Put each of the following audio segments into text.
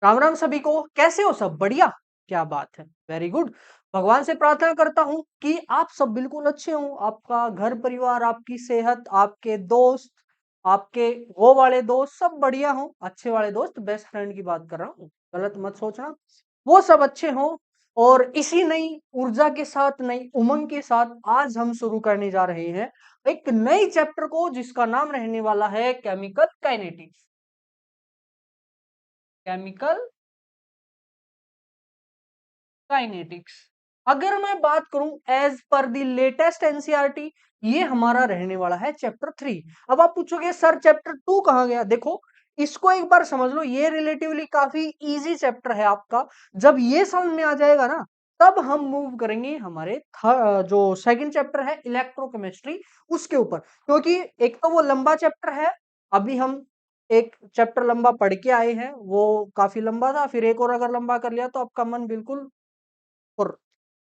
राम राम सभी को। कैसे हो सब? बढ़िया? क्या बात है, वेरी गुड। भगवान से प्रार्थना करता हूँ कि आप सब बिल्कुल अच्छे हो, आपका घर परिवार, आपकी सेहत, आपके दोस्त, आपके वो वाले दोस्त सब बढ़िया हो। अच्छे वाले दोस्त, बेस्ट फ्रेंड की बात कर रहा हूँ, गलत मत सोचना। वो सब अच्छे हो। और इसी नई ऊर्जा के साथ, नई उमंग के साथ आज हम शुरू करने जा रहे हैं एक नई चैप्टर को, जिसका नाम रहने वाला है केमिकल काइनेटिक्स। Chemical kinetics. अगर मैं बात करूं as per the latest NCERT, ये हमारा रहने वाला है चैप्टर 3। अब आप पूछोगे सर चैप्टर 2 कहां गया? देखो, इसको एक बार समझ लो, ये रिलेटिवली काफी इजी चैप्टर है आपका। जब ये समझ में आ जाएगा ना, तब हम मूव करेंगे हमारे जो सेकंड चैप्टर है इलेक्ट्रोकेमिस्ट्री, उसके ऊपर। क्योंकि एक तो वो लंबा चैप्टर है, अभी हम एक चैप्टर लंबा पढ़ के आए हैं, वो काफी लंबा था, फिर एक और अगर लंबा कर लिया तो आपका मन बिल्कुल और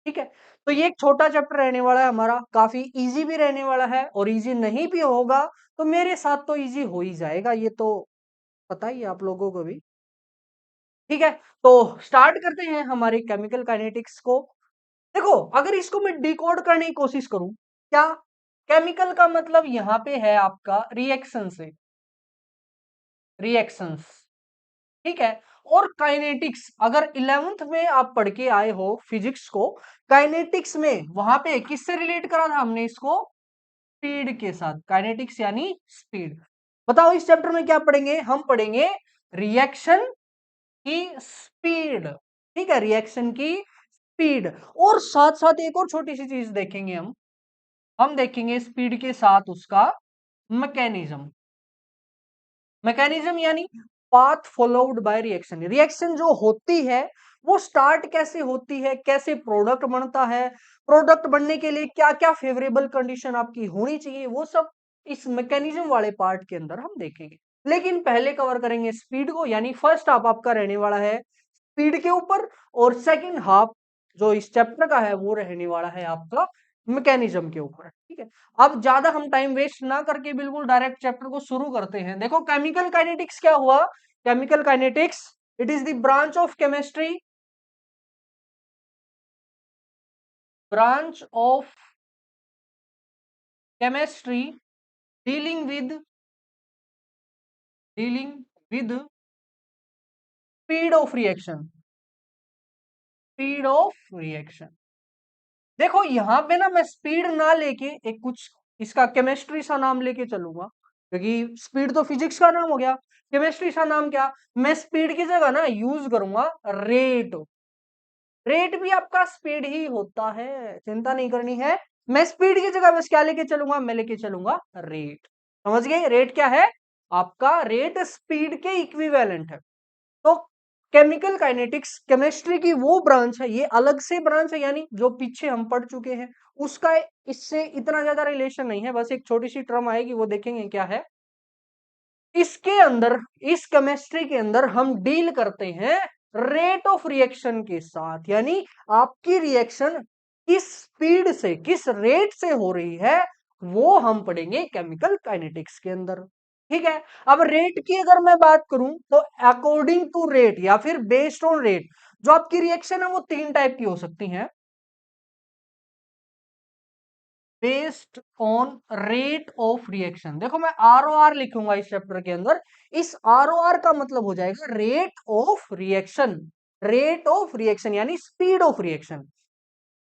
ठीक है। तो ये एक छोटा चैप्टर रहने वाला है हमारा, काफी इजी भी रहने वाला है, और इजी नहीं भी होगा तो मेरे साथ तो इजी हो ही जाएगा, ये तो पता ही है आप लोगों को भी। ठीक है, तो स्टार्ट करते हैं हमारे केमिकल काइनेटिक्स को। देखो, अगर इसको मैं डिकोड करने की कोशिश करूं, क्या केमिकल का मतलब यहां पे है आपका रिएक्शन से, रिएक्शंस, ठीक है। और काइनेटिक्स, अगर 11th में आप पढ़ के आए हो फिजिक्स को, काइनेटिक्स में वहां पे किससे रिलेट करा था हमने इसको? स्पीड के साथ। काइनेटिक्स यानी स्पीड। बताओ इस चैप्टर में क्या पढ़ेंगे? हम पढ़ेंगे रिएक्शन की स्पीड, ठीक है, रिएक्शन की स्पीड। और साथ साथ एक और छोटी सी चीज देखेंगे हम देखेंगे स्पीड के साथ उसका मैकेनिज्म। मैकेनिज्म यानी path followed by reaction. Reaction जो होती है वो स्टार्ट कैसे होती है, कैसे प्रोडक्ट बनता है, प्रोडक्ट बनने के लिए क्या क्या फेवरेबल कंडीशन आपकी होनी चाहिए, वो सब इस मैकेनिज्म वाले पार्ट के अंदर हम देखेंगे। लेकिन पहले कवर करेंगे स्पीड को, यानी फर्स्ट हाफ आपका रहने वाला है स्पीड के ऊपर, और सेकंड हाफ जो इस चैप्टर का है वो रहने वाला है आपका मैकेनिज्म के ऊपर, ठीक है। अब ज्यादा हम टाइम वेस्ट ना करके बिल्कुल डायरेक्ट चैप्टर को शुरू करते हैं। देखो, केमिकल काइनेटिक्स क्या हुआ? Chemical kinetics, it is the branch of chemistry, branch of chemistry dealing with speed of reaction, speed of reaction. देखो यहाँ पे ना मैं स्पीड ना लेके एक कुछ इसका केमिस्ट्री सा नाम लेके चलूंगा, क्योंकि स्पीड तो फिजिक्स का नाम हो गया। केमिस्ट्री सा नाम क्या? मैं स्पीड की जगह ना यूज करूंगा रेट। रेट भी आपका स्पीड ही होता है, चिंता नहीं करनी है। मैं स्पीड की जगह बस क्या लेके चलूंगा? मैं लेके चलूंगा रेट। समझ गए? रेट क्या है आपका? रेट स्पीड के इक्विवेलेंट है। तो केमिकल काइनेटिक्स केमिस्ट्री की वो ब्रांच है, ये अलग से ब्रांच है, यानी जो पीछे हम पढ़ चुके हैं उसका इससे इतना ज्यादा रिलेशन नहीं है। बस एक छोटी सी टर्म आएगी, वो देखेंगे क्या है। इसके अंदर, इस केमिस्ट्री के अंदर हम डील करते हैं रेट ऑफ रिएक्शन के साथ, यानी आपकी रिएक्शन किस स्पीड से, किस रेट से हो रही है, वो हम पढ़ेंगे केमिकल काइनेटिक्स के अंदर, ठीक है। अब रेट की अगर मैं बात करूं तो अकॉर्डिंग टू रेट या फिर बेस्ड ऑन रेट, जो आपकी रिएक्शन है वो तीन टाइप की हो सकती है। Based on rate of reaction. देखो, मैं आर लिखूंगा इस चैप्टर के अंदर। इस आर का मतलब हो जाएगा rate of reaction, rate of reaction यानी स्पीड ऑफ रिएक्शन।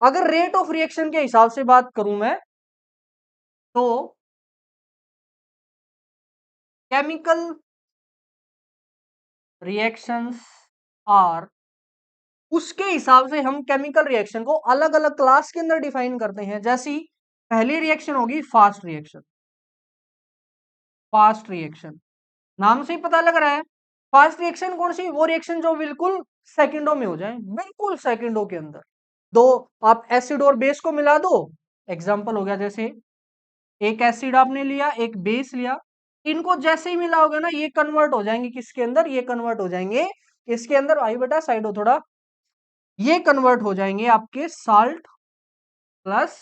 अगर रेट ऑफ रिएक्शन के हिसाब से बात करूं मैं, तो केमिकल रिएक्शंस आर, उसके हिसाब से हम केमिकल रिएक्शन को अलग अलग क्लास के अंदर डिफाइन करते हैं। जैसी पहली रिएक्शन होगी फास्ट रिएक्शन। फास्ट रिएक्शन नाम से ही पता लग रहा है, फास्ट रिएक्शन कौन सी? वो रिएक्शन जो बिल्कुल सेकंडों में हो जाए, बिल्कुल सेकंडों के अंदर। दो, आप एसिड और बेस को मिला दो। एग्जांपल हो गया, जैसे एक एसिड आपने लिया, एक बेस लिया, इनको जैसे ही मिलाओगे ना, ये कन्वर्ट हो जाएंगे किसके अंदर? ये कन्वर्ट हो जाएंगे किसके अंदर? आई बेटा साइड हो थोड़ा। ये कन्वर्ट हो जाएंगे आपके साल्ट प्लस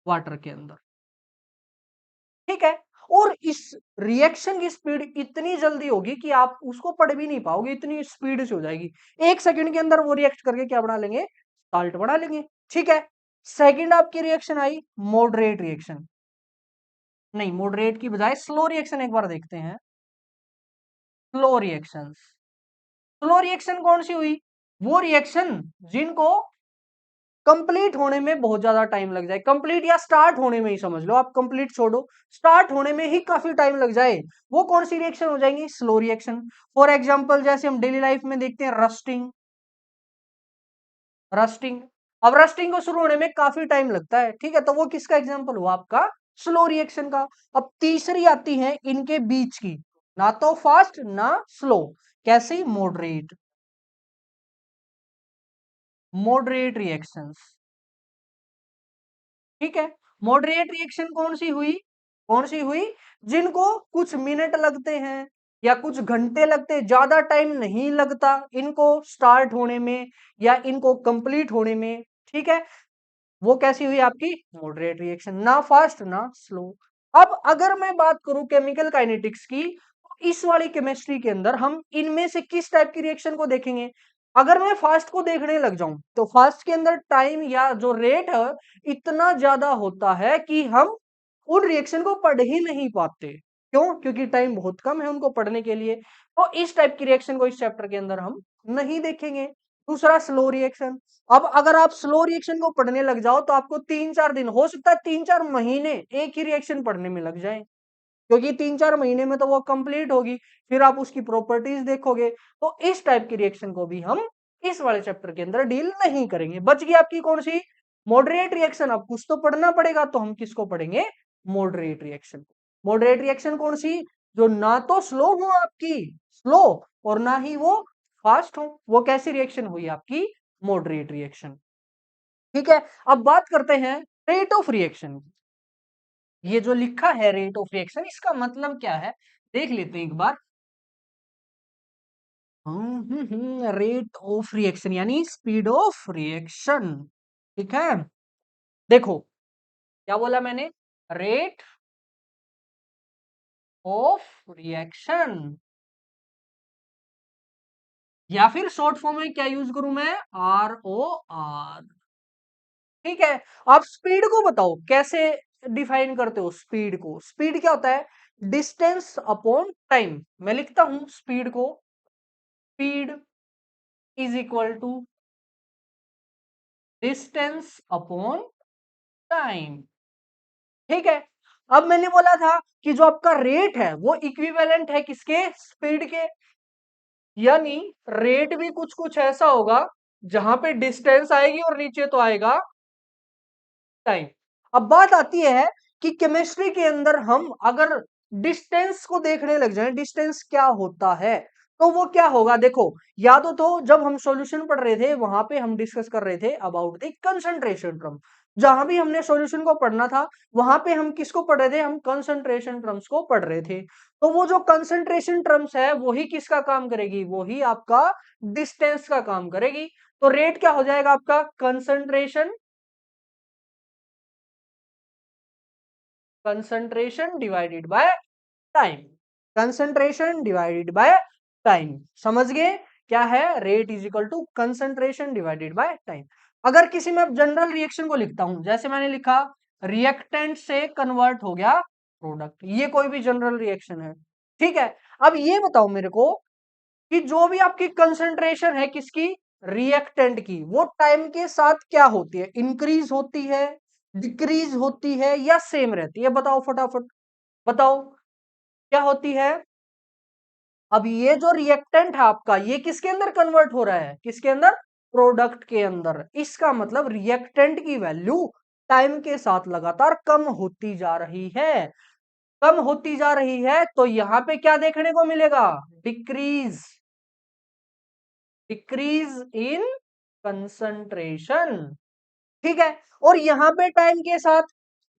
वाटर के अंदर, ठीक है। और इस रिएक्शन की स्पीड इतनी जल्दी होगी कि आप उसको पढ़ भी नहीं पाओगे, इतनी स्पीड से हो जाएगी। 1 सेकंड के अंदर वो रिएक्ट करके क्या बना लेंगे, साल्ट बना लेंगे। ठीक है, सेकंड आपकी रिएक्शन आई मॉडरेट रिएक्शन, नहीं मॉडरेट की बजाय स्लो रिएक्शन एक बार देखते हैं। स्लो रिएक्शंस, स्लो रिएक्शन कौन सी हुई, वो रिएक्शन जिनको कंप्लीट होने में बहुत ज्यादा टाइम लग जाए, कंप्लीट या स्टार्ट होने में ही समझ लो, आप कंप्लीट छोड़ो, स्टार्ट होने में ही काफी टाइम लग जाए, वो कौन सी रिएक्शन हो जाएंगी, स्लो रिएक्शन। फॉर एग्जांपल जैसे हम डेली लाइफ में देखते हैं रस्टिंग, रस्टिंग, अब रस्टिंग को शुरू होने में काफी टाइम लगता है, ठीक है, तो वो किसका एग्जांपल हुआ, आपका स्लो रिएक्शन का। अब तीसरी आती है इनके बीच की, ना तो फास्ट ना स्लो, कैसी, मॉडरेट, मॉडरेट रिएक्शंस। ठीक है, मॉडरेट रिएक्शन कौन सी हुई, कौन सी हुई, जिनको कुछ मिनट लगते हैं या कुछ घंटे लगते हैं, ज्यादा टाइम नहीं लगता इनको स्टार्ट होने में या इनको कंप्लीट होने में। ठीक है, वो कैसी हुई आपकी मॉडरेट रिएक्शन, ना फास्ट ना स्लो। अब अगर मैं बात करूं केमिकल काइनेटिक्स की, तो इस वाली केमिस्ट्री के अंदर हम इनमें से किस टाइप की रिएक्शन को देखेंगे। अगर मैं फास्ट को देखने लग जाऊं तो फास्ट के अंदर टाइम या जो रेट है इतना ज्यादा होता है कि हम उन रिएक्शन को पढ़ ही नहीं पाते। क्यों, क्योंकि टाइम बहुत कम है उनको पढ़ने के लिए। तो इस टाइप की रिएक्शन को इस चैप्टर के अंदर हम नहीं देखेंगे। दूसरा स्लो रिएक्शन, अब अगर आप स्लो रिएक्शन को पढ़ने लग जाओ तो आपको 3-4 दिन, हो सकता है 3-4 महीने एक ही रिएक्शन पढ़ने में लग जाए, क्योंकि 3-4 महीने में तो वो कंप्लीट होगी, फिर आप उसकी प्रॉपर्टीज देखोगे। तो इस टाइप की रिएक्शन को भी हम इस वाले चैप्टर के अंदर डील नहीं करेंगे। बच गई आपकी कौन सी, मॉडरेट रिएक्शन। अब कुछ तो पढ़ना पड़ेगा, तो हम किसको पढ़ेंगे, मॉडरेट रिएक्शन। मॉडरेट रिएक्शन कौन सी, जो ना तो स्लो हो आपकी, स्लो, और ना ही वो फास्ट हो, वो कैसी रिएक्शन हुई आपकी, मॉडरेट रिएक्शन। ठीक है, अब बात करते हैं रेट ऑफ रिएक्शन। ये जो लिखा है रेट ऑफ रिएक्शन, इसका मतलब क्या है, देख लेते हैं एक बार। रेट ऑफ रिएक्शन यानी स्पीड ऑफ रिएक्शन। ठीक है, देखो क्या बोला मैंने, रेट ऑफ रिएक्शन, या फिर शॉर्ट फॉर्म में क्या यूज करूं मैं, ROR। ठीक है, आप स्पीड को बताओ कैसे डिफाइन करते हो स्पीड को। स्पीड क्या होता है, डिस्टेंस अपॉन टाइम। मैं लिखता हूं स्पीड को, speed is equal to distance upon time. ठीक है, अब मैंने बोला था कि जो आपका रेट है वो इक्विवेलेंट है किसके, स्पीड के, यानी रेट भी कुछ कुछ ऐसा होगा जहां पे डिस्टेंस आएगी और नीचे तो आएगा टाइम। अब बात आती है कि केमिस्ट्री के अंदर हम अगर डिस्टेंस को देखने लग जाएं, डिस्टेंस क्या होता है, तो वो क्या होगा, देखो याद हो तो जब हम सॉल्यूशन पढ़ रहे थे वहां पे हम डिस्कस कर रहे थे अबाउट द कंसंट्रेशन टर्म। जहां भी हमने सॉल्यूशन को पढ़ना था वहां पे हम किसको पढ़ रहे थे, हम कंसंट्रेशन टर्म्स को पढ़ रहे थे। तो वो जो कंसंट्रेशन टर्म्स है वही किसका काम करेगी, वही आपका डिस्टेंस का काम करेगी। तो रेट क्या हो जाएगा आपका, concentration, concentration divided by time, concentration divided by time. समझ गए क्या है, rate is equal to concentration divided by time. अगर किसी में जनरल रिएक्शन को लिखता हूं, जैसे मैंने लिखा रिएक्टेंट से कन्वर्ट हो गया प्रोडक्ट, ये कोई भी जनरल रिएक्शन है। ठीक है, अब ये बताओ मेरे को कि जो भी आपकी कंसंट्रेशन है किसकी, रिएक्टेंट की, वो टाइम के साथ क्या होती है, इंक्रीज होती है, डिक्रीज होती है या सेम रहती है, बताओ फटाफट बताओ क्या होती है। अब ये जो रिएक्टेंट है आपका, ये किसके अंदर कन्वर्ट हो रहा है, किसके अंदर, प्रोडक्ट के अंदर। इसका मतलब रिएक्टेंट की वैल्यू टाइम के साथ लगातार कम होती जा रही है, कम होती जा रही है। तो यहां पे क्या देखने को मिलेगा, डिक्रीज, डिक्रीज इन कंसंट्रेशन। ठीक है, और यहां पे टाइम के साथ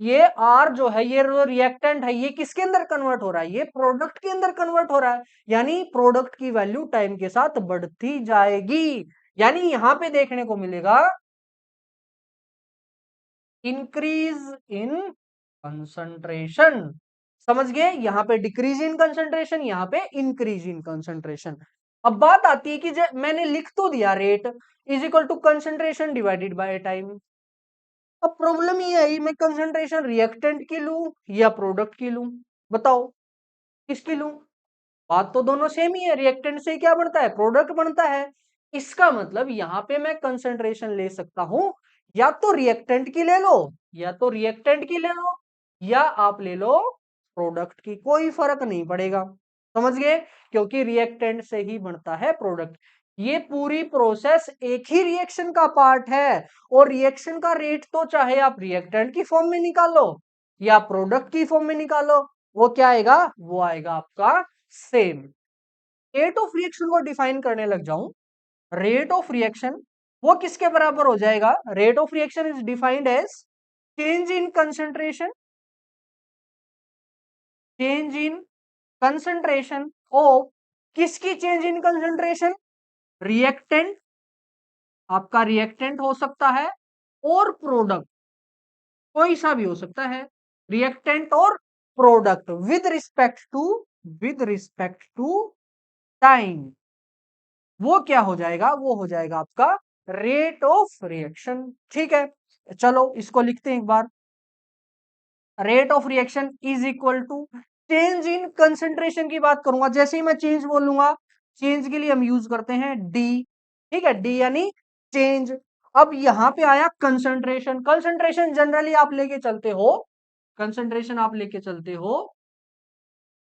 ये आर जो है, ये रिएक्टेंट है, ये किसके अंदर कन्वर्ट हो रहा है, ये प्रोडक्ट के अंदर कन्वर्ट हो रहा है, यानी प्रोडक्ट की वैल्यू टाइम के साथ बढ़ती जाएगी। यानी यहां पे देखने को मिलेगा इंक्रीज इन कंसंट्रेशन। समझ गए, यहाँ पे डिक्रीज इन कंसंट्रेशन, यहाँ पे इंक्रीज इन कंसंट्रेशन। अब बात आती है कि मैंने लिख तो दिया rate is equal to concentration divided by time. अब प्रॉब्लम ये आई, मैं कंसंट्रेशन रिएक्टेंट की लूं या प्रोडक्ट की लूं, बताओ किसकी लूं? बात तो दोनों सेम ही है, रिएक्टेंट से क्या बनता है, प्रोडक्ट बनता है। इसका मतलब यहाँ पे मैं कंसंट्रेशन ले सकता हूं, या तो रिएक्टेंट की ले लो, या तो रिएक्टेंट की ले लो, या आप ले लो प्रोडक्ट की, कोई फर्क नहीं पड़ेगा। समझ गए, क्योंकि रिएक्टेंट से ही बनता है प्रोडक्ट। ये पूरी प्रोसेस एक ही रिएक्शन का पार्ट है, और रिएक्शन का रेट तो चाहे आप रिएक्टेंट की फॉर्म में निकालो या प्रोडक्ट की फॉर्म में निकालो, वो क्या आएगा, वो आएगा आपका सेम। रेट ऑफ रिएक्शन को डिफाइन करने लग जाऊं, रेट ऑफ रिएक्शन वो किसके बराबर हो जाएगा, rate of reaction is defined as change in concentration, change in concentration of, किसकी चेंज इन कंसंट्रेशन, रिएक्टेंट, आपका रिएक्टेंट हो सकता है, और प्रोडक्ट, कोई सा भी हो सकता है, रिएक्टेंट और product with respect to time, वो क्या हो जाएगा, वो हो जाएगा आपका रेट ऑफ रिएक्शन। ठीक है, चलो इसको लिखते हैं एक बार। Rate of reaction is equal to change in concentration की बात करूंगा, जैसे ही मैं चेंज बोलूंगा, चेंज के लिए हम यूज करते हैं डी, ठीक है, डी यानी चेंज। अब यहां पे आया कंसंट्रेशन, कंसंट्रेशन जनरली आप लेके चलते हो, कंसंट्रेशन आप लेके चलते हो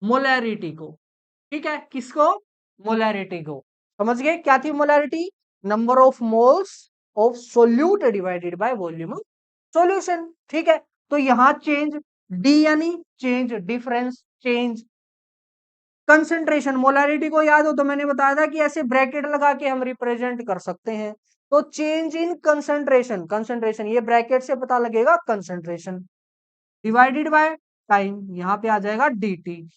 मोलैरिटी को, ठीक है, किसको, मोलैरिटी को। समझ गए क्या थी molarity, number of moles of solute divided by volume of solution. ठीक है, तो यहां चेंज, डी यानी change, difference, change. Concentration, molarity को याद हो तो मैंने बताया था कि ऐसे ब्रैकेट लगा के हम रिप्रेजेंट कर सकते हैं। तो चेंज इन कंसंट्रेशन, कंसंट्रेशन ये ब्रैकेट से पता लगेगा कंसंट्रेशन, डिवाइडेड बाय टाइम, यहां पे आ जाएगा dt,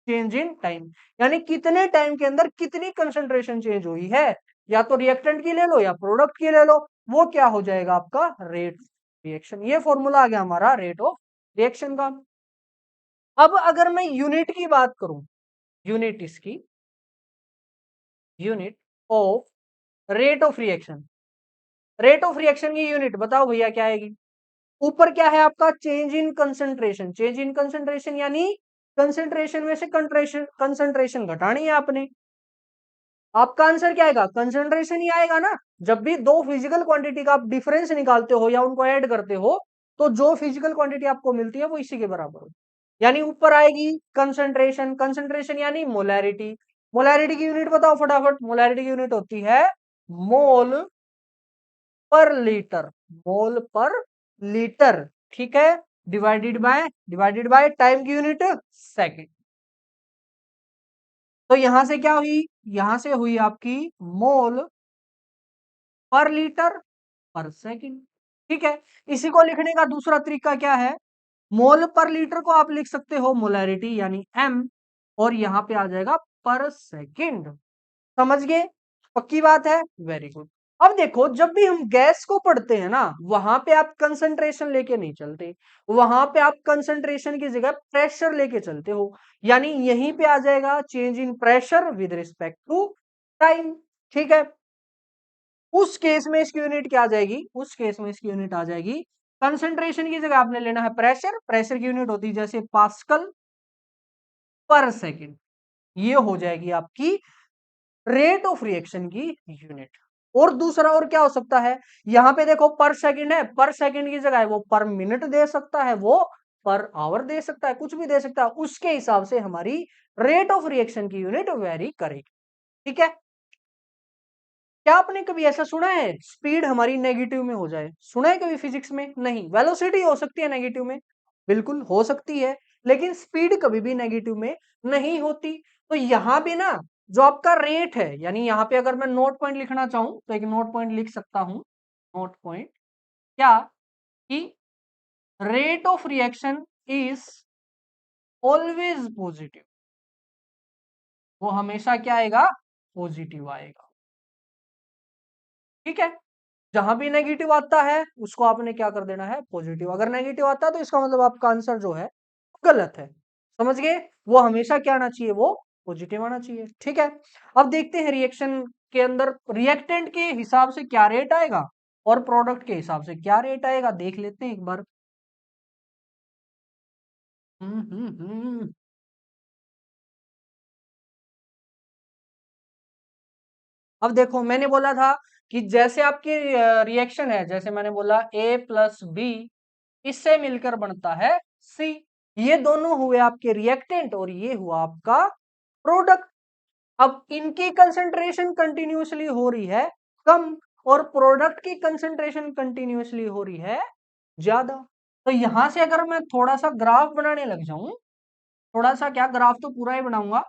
चेंज इन टाइम, यानी कितने टाइम के अंदर कितनी कंसंट्रेशन चेंज हुई है, या तो रिएक्टेंट की ले लो या प्रोडक्ट की ले लो, वो क्या हो जाएगा आपका रेट रिएक्शन। ये फॉर्मूला आ गया हमारा रेट ऑफ रिएक्शन का। अब अगर मैं यूनिट की बात करूं, यूनिट इसकी, unit of rate of reaction, rate of reaction की यूनिट बताओ भैया क्या आएगी। ऊपर क्या है आपका, change in concentration, change in concentration यानी कंसंट्रेशन में से कंसंट्रेशन घटानी है आपने। आपका आंसर क्या आएगा, कंसंट्रेशन ही आएगा ना। जब भी दो फिजिकल क्वांटिटी का आप डिफरेंस निकालते हो या उनको ऐड करते हो, तो जो फिजिकल क्वांटिटी आपको मिलती है वो इसी के बराबर हो, यानी ऊपर आएगी कंसंट्रेशन, कंसंट्रेशन यानी मोलैरिटी। मोलैरिटी की यूनिट बताओ फटाफट, मोलैरिटी की यूनिट होती है मोल पर लीटर, मोल पर लीटर, ठीक है, डिवाइडेड बाय टाइम की यूनिट सेकंड। तो यहां से क्या हुई, यहां से हुई आपकी मोल पर लीटर पर सेकंड। ठीक है, इसी को लिखने का दूसरा तरीका क्या है, मोल पर लीटर को आप लिख सकते हो मोलैरिटी यानी m, और यहां पे आ जाएगा पर सेकंड। समझ गए, पक्की बात है, वेरी गुड। अब देखो जब भी हम गैस को पढ़ते हैं ना, वहां पे आप कंसंट्रेशन लेके नहीं चलते, वहां पे आप कंसंट्रेशन की जगह प्रेशर लेके चलते हो, यानी यहीं पे आ जाएगा change in pressure with respect to time. ठीक है, उस केस में इसकी यूनिट क्या आ जाएगी, उस केस में इसकी यूनिट आ जाएगी, कंसंट्रेशन की जगह आपने लेना है प्रेशर, प्रेशर की यूनिट होती है जैसे पास्कल पर सेकंड, ये हो जाएगी आपकी रेट ऑफ रिएक्शन की यूनिट। और दूसरा और क्या हो सकता है, यहां पे देखो पर सेकंड है, पर सेकंड की जगह वो पर मिनट दे सकता है, वो पर आवर दे सकता है, कुछ भी दे सकता है, उसके हिसाब से हमारी रेट ऑफ रिएक्शन की यूनिट वेरी करेगी। ठीक है, क्या आपने कभी ऐसा सुना है स्पीड हमारी नेगेटिव में हो जाए, सुना है कभी फिजिक्स में, नहीं। वेलोसिटी हो सकती है नेगेटिव में, बिल्कुल हो सकती है, लेकिन स्पीड कभी भी नेगेटिव में नहीं होती। तो यहां पे ना जो आपका रेट है, यानी यहां पे अगर मैं नोट पॉइंट लिखना चाहूं तो एक नोट पॉइंट लिख सकता हूं, नोट पॉइंट क्या, कि rate of reaction is always positive, वो हमेशा क्या आएगा, पॉजिटिव आएगा। ठीक है, जहां भी नेगेटिव आता है उसको आपने क्या कर देना है, पॉजिटिव। अगर नेगेटिव आता है तो इसका मतलब आपका आंसर जो है गलत है। समझ गए? वो हमेशा क्या आना चाहिए, वो पॉजिटिव आना चाहिए। ठीक है, अब देखते हैं रिएक्शन के अंदर रिएक्टेंट के हिसाब से क्या रेट आएगा और प्रोडक्ट के हिसाब से क्या रेट आएगा, देख लेते हैं एक बार। हम्म हम्म हम्म अब देखो मैंने बोला था कि जैसे आपकी रिएक्शन है, जैसे मैंने बोला A प्लस बी, इससे मिलकर बनता है C। ये दोनों हुए आपके रिएक्टेंट और ये हुआ आपका प्रोडक्ट। अब इनकी कंसंट्रेशन कंटिन्यूअसली हो रही है कम और प्रोडक्ट की कंसंट्रेशन कंटिन्यूअसली हो रही है ज्यादा। तो यहां से अगर मैं थोड़ा सा ग्राफ बनाने लग जाऊं, थोड़ा सा क्या, ग्राफ तो पूरा ही बनाऊंगा।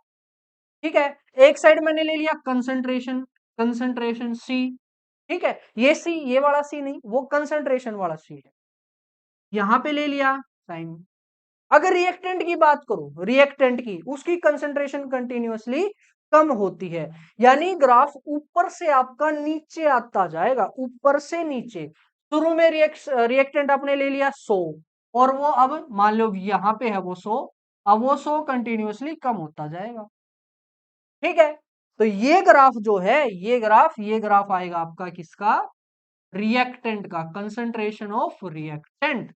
ठीक है, एक साइड मैंने ले लिया कंसंट्रेशन, कंसंट्रेशन सी। ठीक है, ये सी, ये वाला सी नहीं, वो कंसंट्रेशन वाला सी है, यहां पे ले लिया टाइम। अगर रिएक्टेंट की बात करो, रिएक्टेंट की, उसकी कंसंट्रेशन कंटिन्यूअसली कम होती है, यानी ग्राफ ऊपर से आपका नीचे आता जाएगा, ऊपर से नीचे। शुरू में रिएक्टेंट आपने ले लिया 100 और वो अब मान लो यहां पे है वो 100, अब वो 100 कंटिन्यूअसली कम होता जाएगा। ठीक है, तो ये ग्राफ जो है, ये ग्राफ आएगा आपका किसका, रिएक्टेंट का, कंसंट्रेशन ऑफ रिएक्टेंट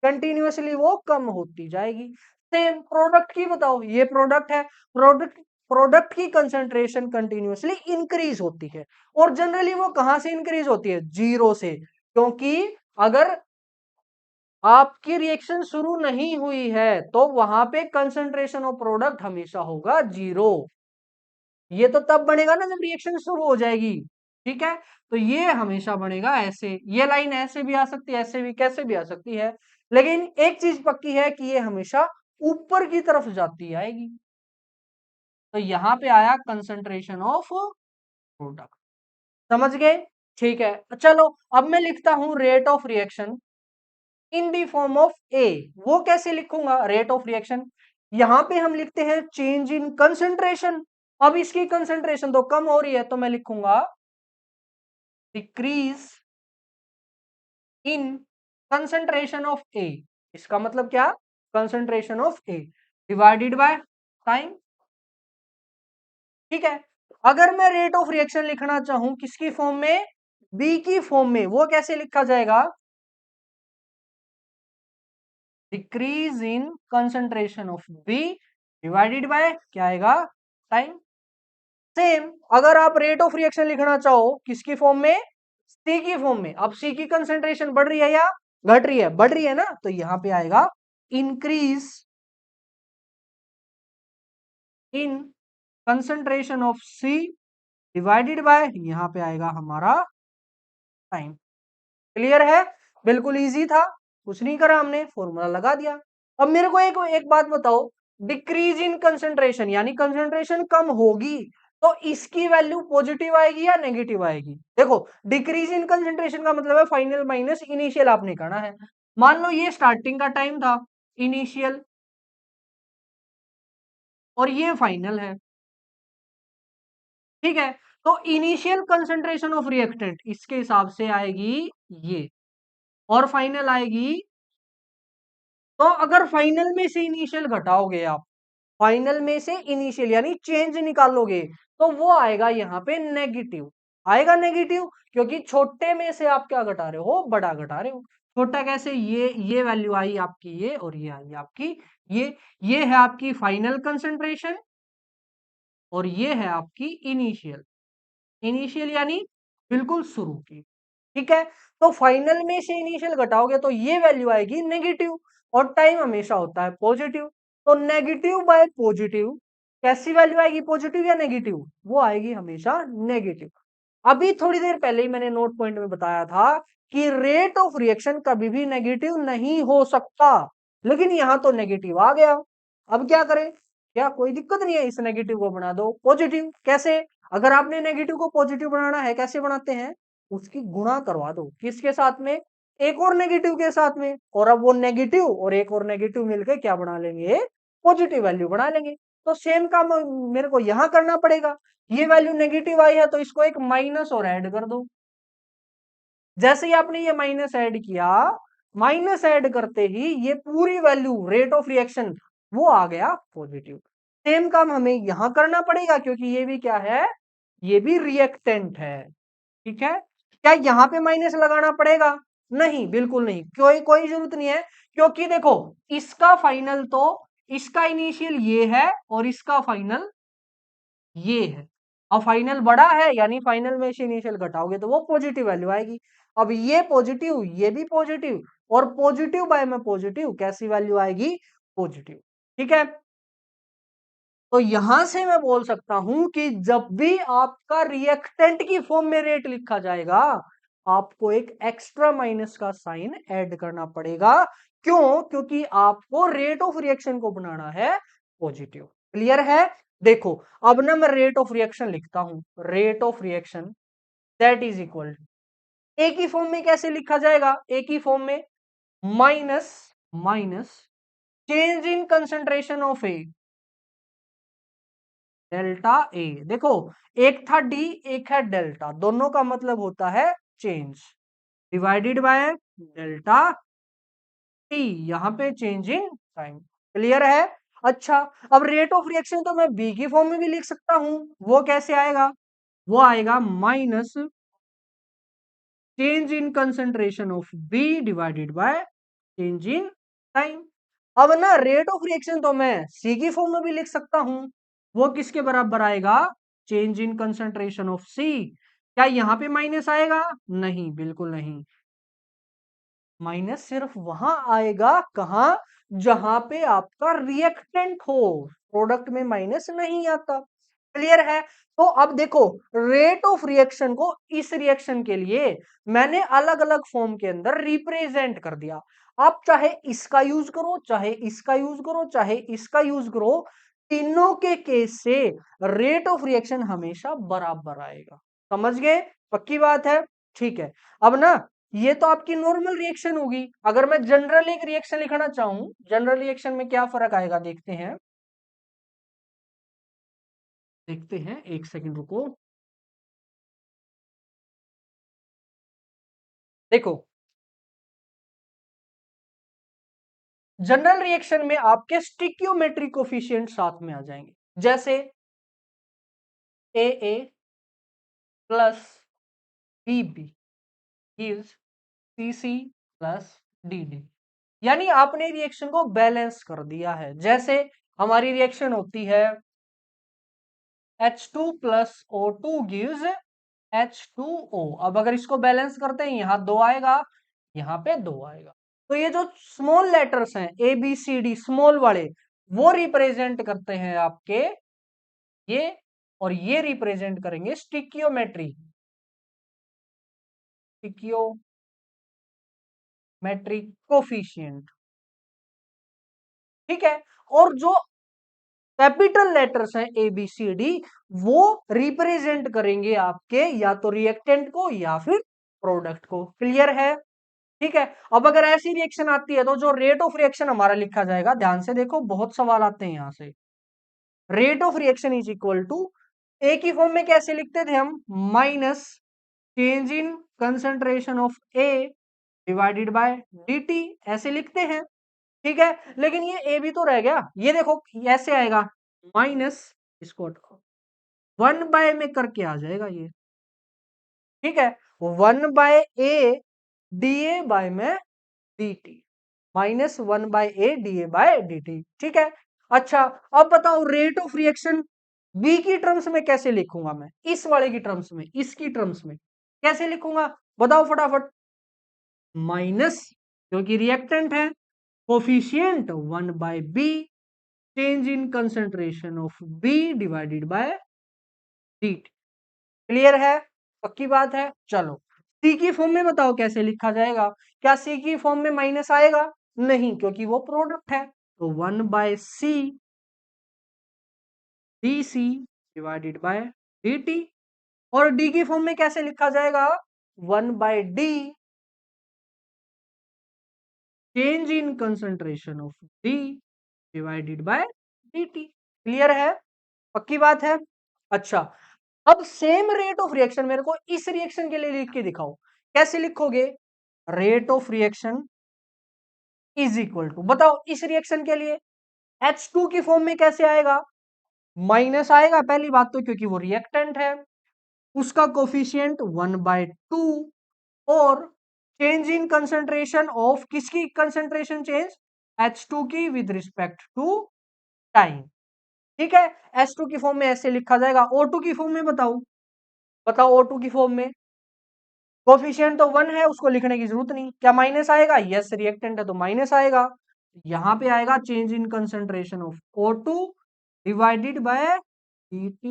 कंटिन्यूअसली वो कम होती जाएगी। सेम प्रोडक्ट की बताओ, ये प्रोडक्ट है, प्रोडक्ट प्रोडक्ट की कंसंट्रेशन कंटिन्यूअसली इंक्रीज होती है। और जनरली वो कहां से इंक्रीज होती है, जीरो से, क्योंकि अगर आपकी रिएक्शन शुरू नहीं हुई है तो वहां पे कंसंट्रेशन ऑफ प्रोडक्ट हमेशा होगा जीरो। ये तो तब बनेगा ना जब रिएक्शन शुरू हो जाएगी। ठीक है, तो ये हमेशा बनेगा ऐसे, ये लाइन ऐसे भी आ सकती है, ऐसे भी, कैसे भी आ सकती है, लेकिन एक चीज पक्की है कि ये हमेशा ऊपर की तरफ जाती आएगी। तो यहां पे आया कंसंट्रेशन ऑफ प्रोडक्ट। समझ गए? ठीक है, चलो अब मैं लिखता हूं rate of reaction in the form of A. वो कैसे लिखूंगा रेट ऑफ रिएक्शन, यहां पे हम लिखते हैं चेंज इन कंसंट्रेशन। अब इसकी कंसंट्रेशन तो कम हो रही है, तो मैं लिखूंगा डिक्रीज इन कंसंट्रेशन ऑफ ए। इसका मतलब क्या, concentration of A divided by time. ठीक है, अगर मैं रेट ऑफ रिएक्शन लिखना चाहूं किसकी फॉर्म में, बी की फॉर्म में, वो कैसे लिखा जाएगा, decrease in concentration of B divided by क्या आएगा, टाइम। सेम अगर आप रेट ऑफ रिएक्शन लिखना चाहो किसकी फॉर्म में, सी की फॉर्म में, अब सी की कंसंट्रेशन बढ़ रही है या घट रही है, बढ़ रही है ना, तो यहां पे आएगा increase in concentration of C divided by, यहां पे आएगा हमारा टाइम। क्लियर है? बिल्कुल इजी था, कुछ नहीं करा हमने, फॉर्मूला लगा दिया। अब मेरे को एक एक बात बताओ, डिक्रीज इन कंसंट्रेशन यानी कंसंट्रेशन कम होगी, तो इसकी वैल्यू पॉजिटिव आएगी या नेगेटिव आएगी। देखो, डिक्रीज इन कंसंट्रेशन का मतलब है फाइनल माइनस इनिशियल आपने करना है। मान लो ये स्टार्टिंग का टाइम था, इनिशियल, और ये फाइनल है। ठीक है, तो इनिशियल कंसंट्रेशन ऑफ रिएक्टेंट इसके हिसाब से आएगी ये, और फाइनल आएगी। तो अगर फाइनल में से इनिशियल घटाओगे आप, फाइनल में से इनिशियल यानी चेंज निकालोगे, तो वो आएगा यहाँ पे नेगेटिव, आएगा नेगेटिव, क्योंकि छोटे में से आप क्या घटा रहे हो, बड़ा घटा रहे हो। छोटा कैसे, ये वैल्यू आई आपकी ये, और ये आई आपकी ये है आपकी फाइनल कंसंट्रेशन, और ये है आपकी इनिशियल, इनिशियल यानी बिल्कुल शुरू की। ठीक है, तो फाइनल में से इनिशियल घटाओगे तो ये वैल्यू आएगी नेगेटिव, और टाइम हमेशा होता है पॉजिटिव। तो नेगेटिव बाय पॉजिटिव, कैसी वैल्यू आएगी, पॉजिटिव या नेगेटिव, वो आएगी हमेशा नेगेटिव। अभी थोड़ी देर पहले ही मैंने नोट पॉइंट में बताया था कि रेट ऑफ रिएक्शन कभी भी नेगेटिव नहीं हो सकता, लेकिन यहां तो नेगेटिव आ गया। अब क्या करें, क्या कोई दिक्कत नहीं है, इस नेगेटिव को बना दो पॉजिटिव। कैसे, अगर आपने नेगेटिव को पॉजिटिव बनाना है, कैसे बनाते हैं, उसकी गुणा करवा दो किसके साथ में, एक और नेगेटिव के साथ में, और अब वो नेगेटिव और एक और नेगेटिव मिलकर क्या बना लेंगे, पॉजिटिव वैल्यू बना लेंगे। तो सेम काम मेरे को यहां करना पड़ेगा, ये वैल्यू नेगेटिव आई है तो इसको एक माइनस और ऐड कर दो। जैसे ही आपने ये माइनस ऐड किया, माइनस ऐड करते ही ये पूरी वैल्यू रेट ऑफ रिएक्शन वो आ गया पॉजिटिव। सेम काम हमें यहां करना पड़ेगा क्योंकि ये भी क्या है, ये भी रिएक्टेंट है। ठीक है, क्या यहां पे माइनस लगाना पड़ेगा? नहीं, बिल्कुल नहीं, कोई कोई जरूरत नहीं है। क्योंकि देखो, इसका फाइनल तो, इसका इनिशियल ये है और इसका फाइनल ये है। अब फाइनल बड़ा है यानी फाइनल में से इनिशियल घटाओगे तो वो पॉजिटिव वैल्यू आएगी। अब ये पॉजिटिव, ये भी पॉजिटिव, और पॉजिटिव बाय में पॉजिटिव, कैसी वैल्यू आएगी? पॉजिटिव। ठीक है, तो यहां से मैं बोल सकता हूं कि जब भी आपका रिएक्टेंट की फॉर्म में रेट लिखा जाएगा, आपको एक एक्स्ट्रा माइनस का साइन ऐड करना पड़ेगा। क्यों? क्योंकि आपको रेट ऑफ रिएक्शन को बनाना है पॉजिटिव। क्लियर है? देखो, अब ना मैं रेट ऑफ रिएक्शन लिखता हूं। Rate of reaction that is equal to, एक ही फॉर्म में कैसे लिखा जाएगा? एक ही फॉर्म में, minus minus change in concentration of A, delta A. देखो, एक था डी, एक है डेल्टा, दोनों का मतलब होता है change, divided by delta T, यहां पे चेंज इन टाइम। क्लियर है? अच्छा, अब रेट ऑफ रिएक्शन तो मैं बी की फॉर्म में भी लिख सकता हूं। वो कैसे आएगा? वो आएगा minus change in concentration of B divided by change in time. अब ना रेट ऑफ रिएक्शन तो मैं सी की फॉर्म में भी लिख सकता हूं। वो किसके बराबर आएगा? चेंज इन कंसेंट्रेशन ऑफ सी। क्या यहां पे माइनस आएगा? नहीं, बिल्कुल नहीं। माइनस सिर्फ वहां आएगा, कहां? जहां पे आपका रिएक्टेंट हो, प्रोडक्ट में माइनस नहीं आता। क्लियर है? तो अब देखो, रेट ऑफ रिएक्शन को इस रिएक्शन के लिए मैंने अलग अलग फॉर्म के अंदर रिप्रेजेंट कर दिया। आप चाहे इसका यूज करो, चाहे इसका यूज करो, चाहे इसका यूज करो, तीनों के केस से रेट ऑफ रिएक्शन हमेशा बराबर आएगा। समझ गए? पक्की बात है? ठीक है, अब ना ये तो आपकी नॉर्मल रिएक्शन होगी। अगर मैं जनरल एक रिएक्शन लिखना चाहूं, जनरल रिएक्शन में क्या फर्क आएगा देखते हैं। देखते हैं, एक सेकंड रुको। देखो, जनरल रिएक्शन में आपके स्टिक्योमेट्री कोफिशिएंट साथ में आ जाएंगे। जैसे A A plus B B gives C C plus D D. यानी आपने रिएक्शन को बैलेंस कर दिया है। जैसे हमारी रिएक्शन होती है H2 plus O2 gives H2O। अब अगर इसको बैलेंस करते हैं, यहां 2 आएगा, यहां पे 2 आएगा। तो ये जो स्मॉल लेटर्स हैं A B C D small वाले, वो रिप्रेजेंट करते हैं आपके ये, और ये रिप्रेजेंट करेंगे स्टिकियोमेट्री, स्टिकियोमेट्रिक कोफिशिएंट। ठीक है, और जो कैपिटल लेटर्स हैं ए बी सी डी, वो रिप्रेजेंट करेंगे आपके या तो रिएक्टेंट को या फिर प्रोडक्ट को। क्लियर है? ठीक है, अब अगर ऐसी रिएक्शन आती है तो जो रेट ऑफ रिएक्शन हमारा लिखा जाएगा, ध्यान से देखो, बहुत सवाल आते हैं यहां से। Rate of reaction is equal to, एक ही फॉर्म में कैसे लिखते थे हम? Minus change in concentration of A divided by dt, ऐसे लिखते हैं। ठीक है, लेकिन ये ए भी तो रह गया। ये देखो, ऐसे आएगा, माइनस, इसको हटाओ, 1 बाय में करके आ जाएगा ये। ठीक है, 1/a डी ए बाय में डी टी, -1/a/dA/dt। ठीक है, अच्छा, अब बताओ रेट ऑफ रिएक्शन बी की टर्म्स में कैसे लिखूंगा मैं? इस वाले की टर्म्स में, इसकी टर्म्स में कैसे लिखूंगा? बताओ फटाफट। माइनस, क्योंकि रिएक्टेंट है, coefficient 1/b, change in concentration of B divided by D. Clear है? पक्की बात है? चलो, सी की फॉर्म में बताओ कैसे लिखा जाएगा? क्या सी की फॉर्म में माइनस आएगा? नहीं, क्योंकि वो प्रोडक्ट है। तो 1/c D C divided by D T. और डी की फॉर्म में कैसे लिखा जाएगा? 1/d change in concentration of D divided by D T. Clear है? पक्की बात है? अच्छा, अब सेम रेट ऑफ रिएक्शन मेरे को इस रिएक्शन के लिए लिख के दिखाओ। कैसे लिखोगे? Rate of reaction is equal to, बताओ इस रिएक्शन के लिए H2 की फॉर्म में कैसे आएगा? माइनस आएगा पहली बात तो, क्योंकि वो रिएक्टेंट है, उसका कोफिशिएंट 1/2, और चेंज इन कंसंट्रेशन ऑफ, किसकी कंसंट्रेशन चेंज? H2 की विद रिस्पेक्ट टू टाइम। ठीक है, H2 की फॉर्म में ऐसे लिखा जाएगा। O2 की फॉर्म में बताओ, बताओ O2 की फॉर्म में कोफिशिएंट तो 1 है, उसको लिखने की जरूरत नहीं। क्या माइनस आएगा? यस, रिएक्टेंट है तो माइनस आएगा। यहां पे आएगा change in concentration of O2 divided by dt।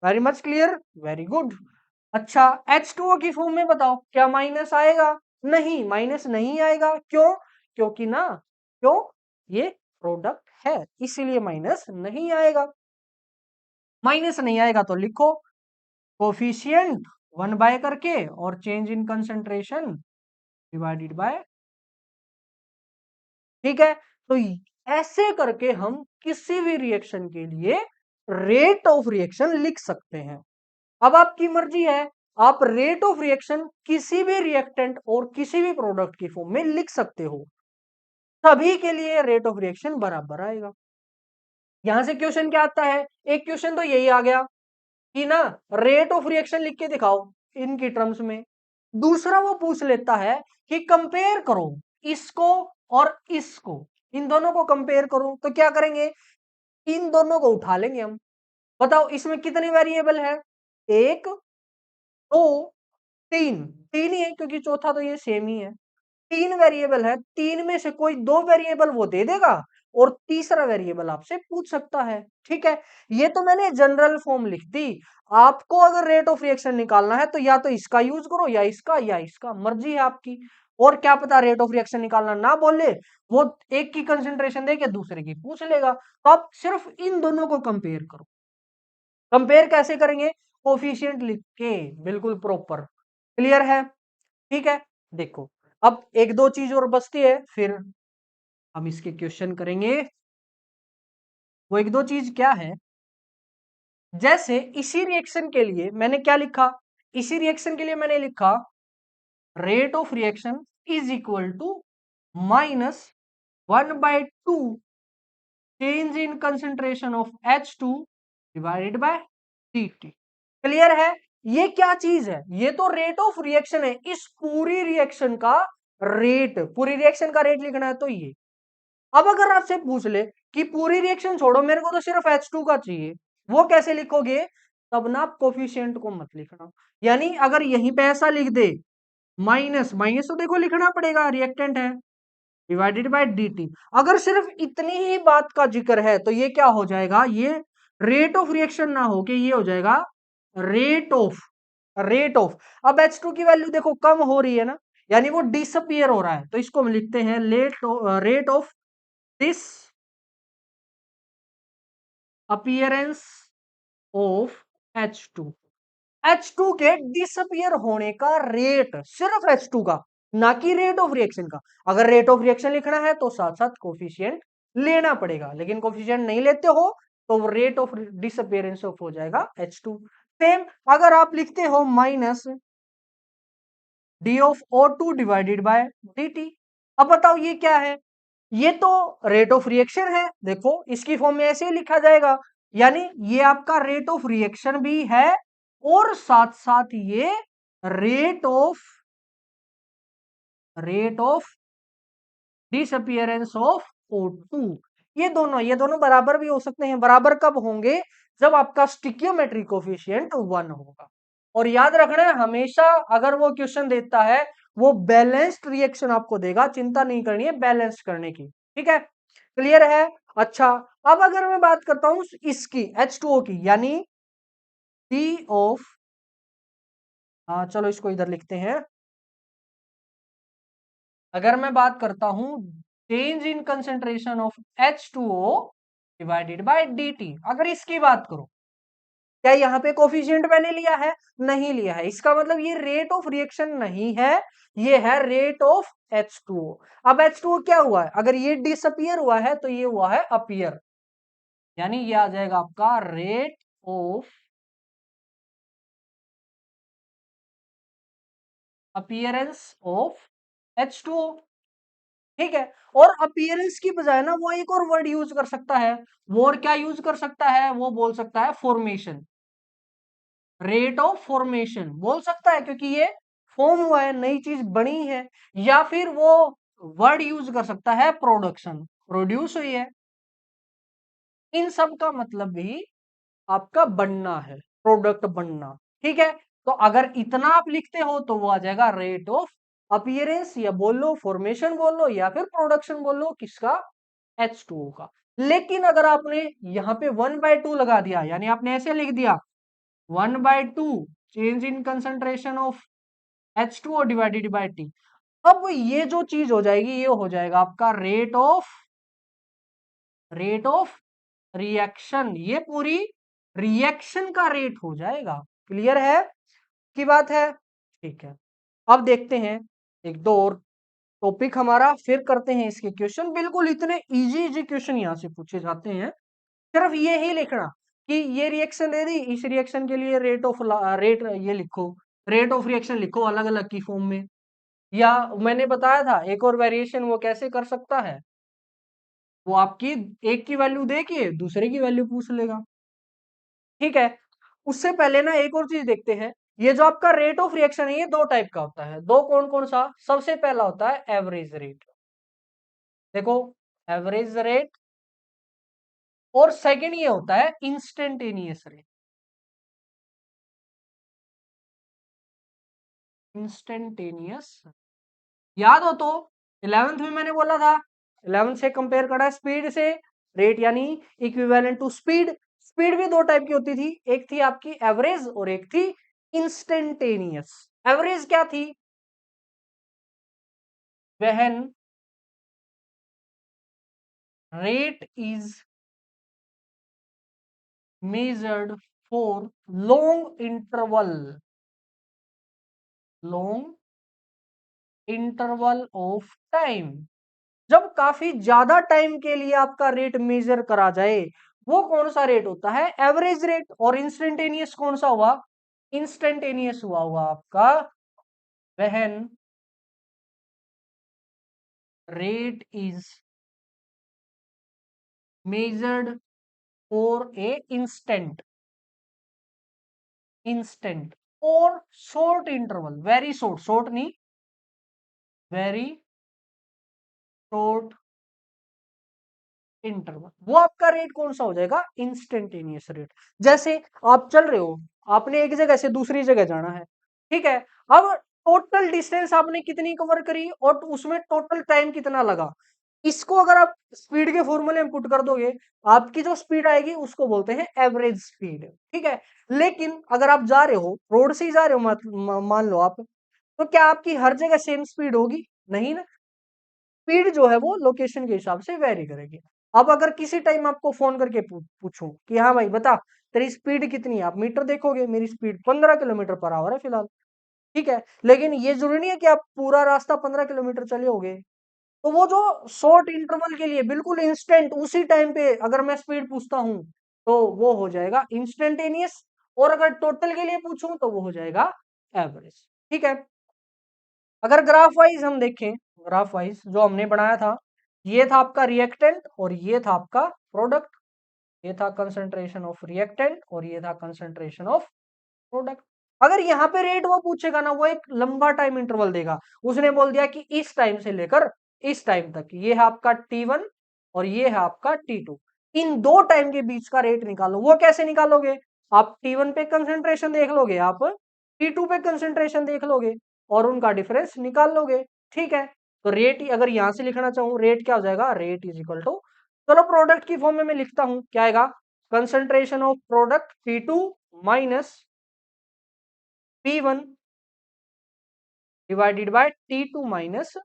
Very much clear, very good. अच्छा, H2O की फॉर्म में बताओ, क्या माइनस आएगा? नहीं, माइनस नहीं आएगा। क्यों? क्योंकि ना, क्यों? ये प्रोडक्ट है, इसीलिए माइनस नहीं आएगा। माइनस नहीं आएगा तो लिखो कोफिशिएंट 1 बाय करके और change in concentration divided bye. ठीक है, तो ऐसे करके हम किसी भी रिएक्शन के लिए रेट ऑफ रिएक्शन लिख सकते हैं। अब आपकी मर्जी है, आप रेट ऑफ रिएक्शन किसी भी रिएक्टेंट और किसी भी प्रोडक्ट की फॉर्म में लिख सकते हो। सभी के लिए रेट ऑफ रिएक्शन बराबर आएगा। यहां से क्वेश्चन क्या आता है? एक क्वेश्चन तो यही आ गया कि ना, रेट ऑफ रिएक्शन लिख के दिखाओ इनकी टर्म्स में। दूसरा वो पूछ लेता है कि कंपेयर करो इसको और इसको, इन दोनों को कंपेयर करो। तो क्या करेंगे? इन दोनों को उठा लेंगे हम। बताओ इसमें कितने वेरिएबल है? एक, दो, तीन। तीन ही है, क्योंकि चौथा तो ये सेम ही है। तीन वेरिएबल है, तीन में से कोई दो वेरिएबल वो दे देगा और तीसरा वेरिएबल आपसे पूछ सकता है। ठीक है, ये तो मैंने जनरल फॉर्म लिख दी। आपको अगर रेट ऑफ रिएक्शन निकालना है तो या तो इसका यूज करो या इसका, मर्जी है आपकी। और क्या पता रेट ऑफ रिएक्शन निकालना ना बोले, वो एक की कंसेंट्रेशन देके दूसरे की पूछ लेगा। तो आप सिर्फ इन दोनों को कंपेयर करो। कंपेयर कैसे करेंगे? कोफिशिएंट लिख के, बिल्कुल प्रॉपर। क्लियर है? ठीक है, देखो अब एक दो चीज और बचती है, फिर हम इसके क्वेश्चन करेंगे। वो एक दो चीज क्या है? जैसे इसी रिएक्शन के लिए मैंने क्या लिखा? इसी रिएक्शन के लिए मैंने लिखा rate of reaction is equal to -1/2 change in concentration of H2 divided by dt। Clear है? ये क्या चीज है? ये तो रेट ऑफ रिएक्शन है, इस पूरी रिएक्शन का रेट, पूरी रिएक्शन का रेट लिखना है तो ये। अब अगर आपसे पूछ ले कि पूरी रिएक्शन छोड़ो, मेरे को तो सिर्फ H2 का चाहिए, वो कैसे लिखोगे? तब ना आप कोफिशिएंट को मत लिखना। यानी अगर यहीं पे ऐसा लिख दे, माइनस माइनस तो देखो लिखना पड़ेगा, रिएक्टेंट है, डिवाइडेड बाय dt। अगर सिर्फ इतनी ही बात का जिक्र है तो ये क्या हो जाएगा? ये रेट ऑफ रिएक्शन ना हो के ये हो जाएगा रेट ऑफ, रेट ऑफ। अब H2 की वैल्यू देखो कम हो रही है ना, यानी वो डिसअपियर हो रहा है, तो इसको हम लिखते हैं rate of this appearance of H2। H2 के डिसअपियर होने का रेट, सिर्फ H2 का, ना कि रेट ऑफ रिएक्शन का। अगर रेट ऑफ रिएक्शन लिखना है तो साथ साथ कोफिशिएंट लेना पड़ेगा, लेकिन कोफिशिएंट नहीं लेते हो तो रेट ऑफ डिसअपियरेंस ऑफ हो जाएगा H2। सेम अगर आप लिखते हो minus D of O2 divided by dt। अब बताओ ये क्या है? ये तो रेट ऑफ रिएक्शन है, देखो इसकी फॉर्म में ऐसे ही लिखा जाएगा। यानी ये आपका रेट ऑफ रिएक्शन भी है और साथ साथ ये rate of, rate of disappearance of O2। ये दोनों बराबर भी हो सकते हैं। बराबर कब होंगे? जब आपका स्टिकियोमेट्रिक कोफिशिएंट 1 होगा। और याद रखना है हमेशा, अगर वो क्वेश्चन देता है वो बैलेंस्ड रिएक्शन आपको देगा, चिंता नहीं करनी है बैलेंस करने की। ठीक है, क्लियर है? अच्छा, अब अगर मैं बात करता हूं इसकी H2O की, यानी डी ऑफ, चलो इसको इधर लिखते हैं। अगर मैं बात करता हूं change in concentration of H2O divided by dt, अगर इसकी बात करो, क्या यहाँ पे कोफिशिएंट मैंने लिया है? नहीं लिया है, इसका मतलब ये रेट ऑफ रिएक्शन नहीं है, ये है रेट ऑफ H2O। अब H2O क्या हुआ है? अगर ये डिसअपियर हुआ है तो ये हुआ है अपीयर, यानी ये आ जाएगा आपका rate of appearance of H2O। ठीक है। और अपीयरेंस की बजाय ना वो एक और वर्ड यूज कर सकता है। वो और क्या यूज कर सकता है? वो बोल सकता है फॉर्मेशन, रेट ऑफ फॉर्मेशन बोल सकता है, क्योंकि ये फॉर्म हुआ है, नई चीज बनी है। या फिर वो वर्ड यूज कर सकता है प्रोडक्शन, प्रोड्यूस हुई है। इन सब का मतलब भी आपका बनना है, प्रोडक्ट बनना। ठीक है। तो अगर इतना आप लिखते हो तो वो आ जाएगा रेट ऑफ अपीयरेंस, या बोल लो फॉर्मेशन बोल लो, या फिर प्रोडक्शन बोल लो, किसका? H2O का। लेकिन अगर आपने यहाँ पे 1/2 लगा दिया, यानी आपने ऐसे लिख दिया 1/2 change in concentration of H2O divided by T, अब ये जो चीज हो जाएगी, ये हो जाएगा आपका रेट ऑफ रिएक्शन। ये पूरी रिएक्शन का रेट हो जाएगा। क्लियर है की बात है? ठीक है। अब देखते हैं एक दो और टॉपिक हमारा, फिर करते हैं इसके क्वेश्चन। बिल्कुल इतने इजी इजी क्वेश्चन यहाँ से पूछे जाते हैं। सिर्फ ये ही लिखना कि ये रिएक्शन दे दी, इस रिएक्शन के लिए रेट ये लिखो, रेट ऑफ रिएक्शन लिखो अलग अलग की फॉर्म में। या मैंने बताया था एक और वेरिएशन, वो कैसे कर सकता है? वो आपकी एक की वैल्यू दे के दूसरे की वैल्यू पूछ लेगा। ठीक है। उससे पहले ना एक और चीज देखते हैं। ये जो आपका रेट ऑफ रिएक्शन है, ये दो टाइप का होता है। दो कौन कौन सा? सबसे पहला होता है एवरेज रेट, देखो एवरेज रेट। और सेकंड ये होता है इंस्टेंटेनियस रेट। इंस्टेंटेनियस, याद हो तो 11th में मैंने बोला था, 11th से कंपेयर करा स्पीड से। रेट यानी इक्विवेलेंट टू स्पीड। स्पीड भी दो टाइप की होती थी, एक थी आपकी एवरेज और एक थी इंस्टेंटेनियस। एवरेज क्या थी? When rate is measured for long interval of time, जब काफी ज्यादा टाइम के लिए आपका रेट मेजर करा जाए, वो कौन सा रेट होता है? Average rate. और इंस्टेंटेनियस कौन सा हुआ? इंस्टेंटेनियस हुआ आपका when rate is measured for a instant और short interval, very short, short नहीं, वेरी शॉर्ट इंटरवल। वो आपका रेट कौन सा हो जाएगा? Instantaneous rate. जैसे आप चल रहे हो, आपने एक जगह से दूसरी जगह जाना है, ठीक है। अब टोटल डिस्टेंस आपने कितनी कवर करी और उसमें टोटल टाइम कितना लगा, इसको अगर आप स्पीड के फॉर्मूले में पुट कर दोगे, आपकी जो स्पीड आएगी उसको बोलते हैं एवरेज स्पीड। ठीक है। लेकिन अगर आप जा रहे हो, रोड से ही जा रहे हो, मान लो आप, तो क्या आपकी हर जगह सेम स्पीड होगी? नहीं ना। स्पीड जो है वो लोकेशन के हिसाब से वेरी करेगी। अब अगर किसी टाइम आपको फोन करके पूछूं कि हाँ भाई बता तेरी स्पीड कितनी है, आप मीटर देखोगे, मेरी स्पीड 15 किलोमीटर पर आवर है फिलहाल। ठीक है। लेकिन ये जरूरी नहीं है कि आप पूरा रास्ता 15 किलोमीटर चले होगे। तो वो जो शॉर्ट इंटरवल के लिए बिल्कुल इंस्टेंट उसी टाइम पे अगर मैं स्पीड पूछता हूं, तो वो हो जाएगा इंस्टेंटेनियस। और अगर टोटल के लिए पूछूं तो वो हो जाएगा एवरेज। ठीक है। अगर ग्राफ वाइज हम देखें, ग्राफ वाइज जो हमने बनाया था, ये था आपका रिएक्टेंट और ये था आपका प्रोडक्ट। ये था कंसंट्रेशन ऑफ रिएक्टेंट और ये था कंसंट्रेशन ऑफ प्रोडक्ट। अगर यहाँ पे रेट वो पूछेगा ना, वो एक लंबा टाइम इंटरवल देगा। उसने बोल दिया कि इस टाइम से लेकर इस टाइम तक, ये है आपका T1 और ये है आपका T2, इन दो टाइम के बीच का रेट निकालो। वो कैसे निकालोगे? आप T1 पे कंसंट्रेशन देख लोगे, आप T2 पे कंसंट्रेशन देख लोगे और उनका डिफरेंस निकाल लोगे। ठीक है। तो रेट अगर यहां से लिखना चाहूं, रेट क्या हो जाएगा? रेट इज इक्वल टू, चलो प्रोडक्ट की फॉर्म में मैं लिखता हूं, क्या आएगा? Concentration of product P2 minus P1 divided by T2 minus,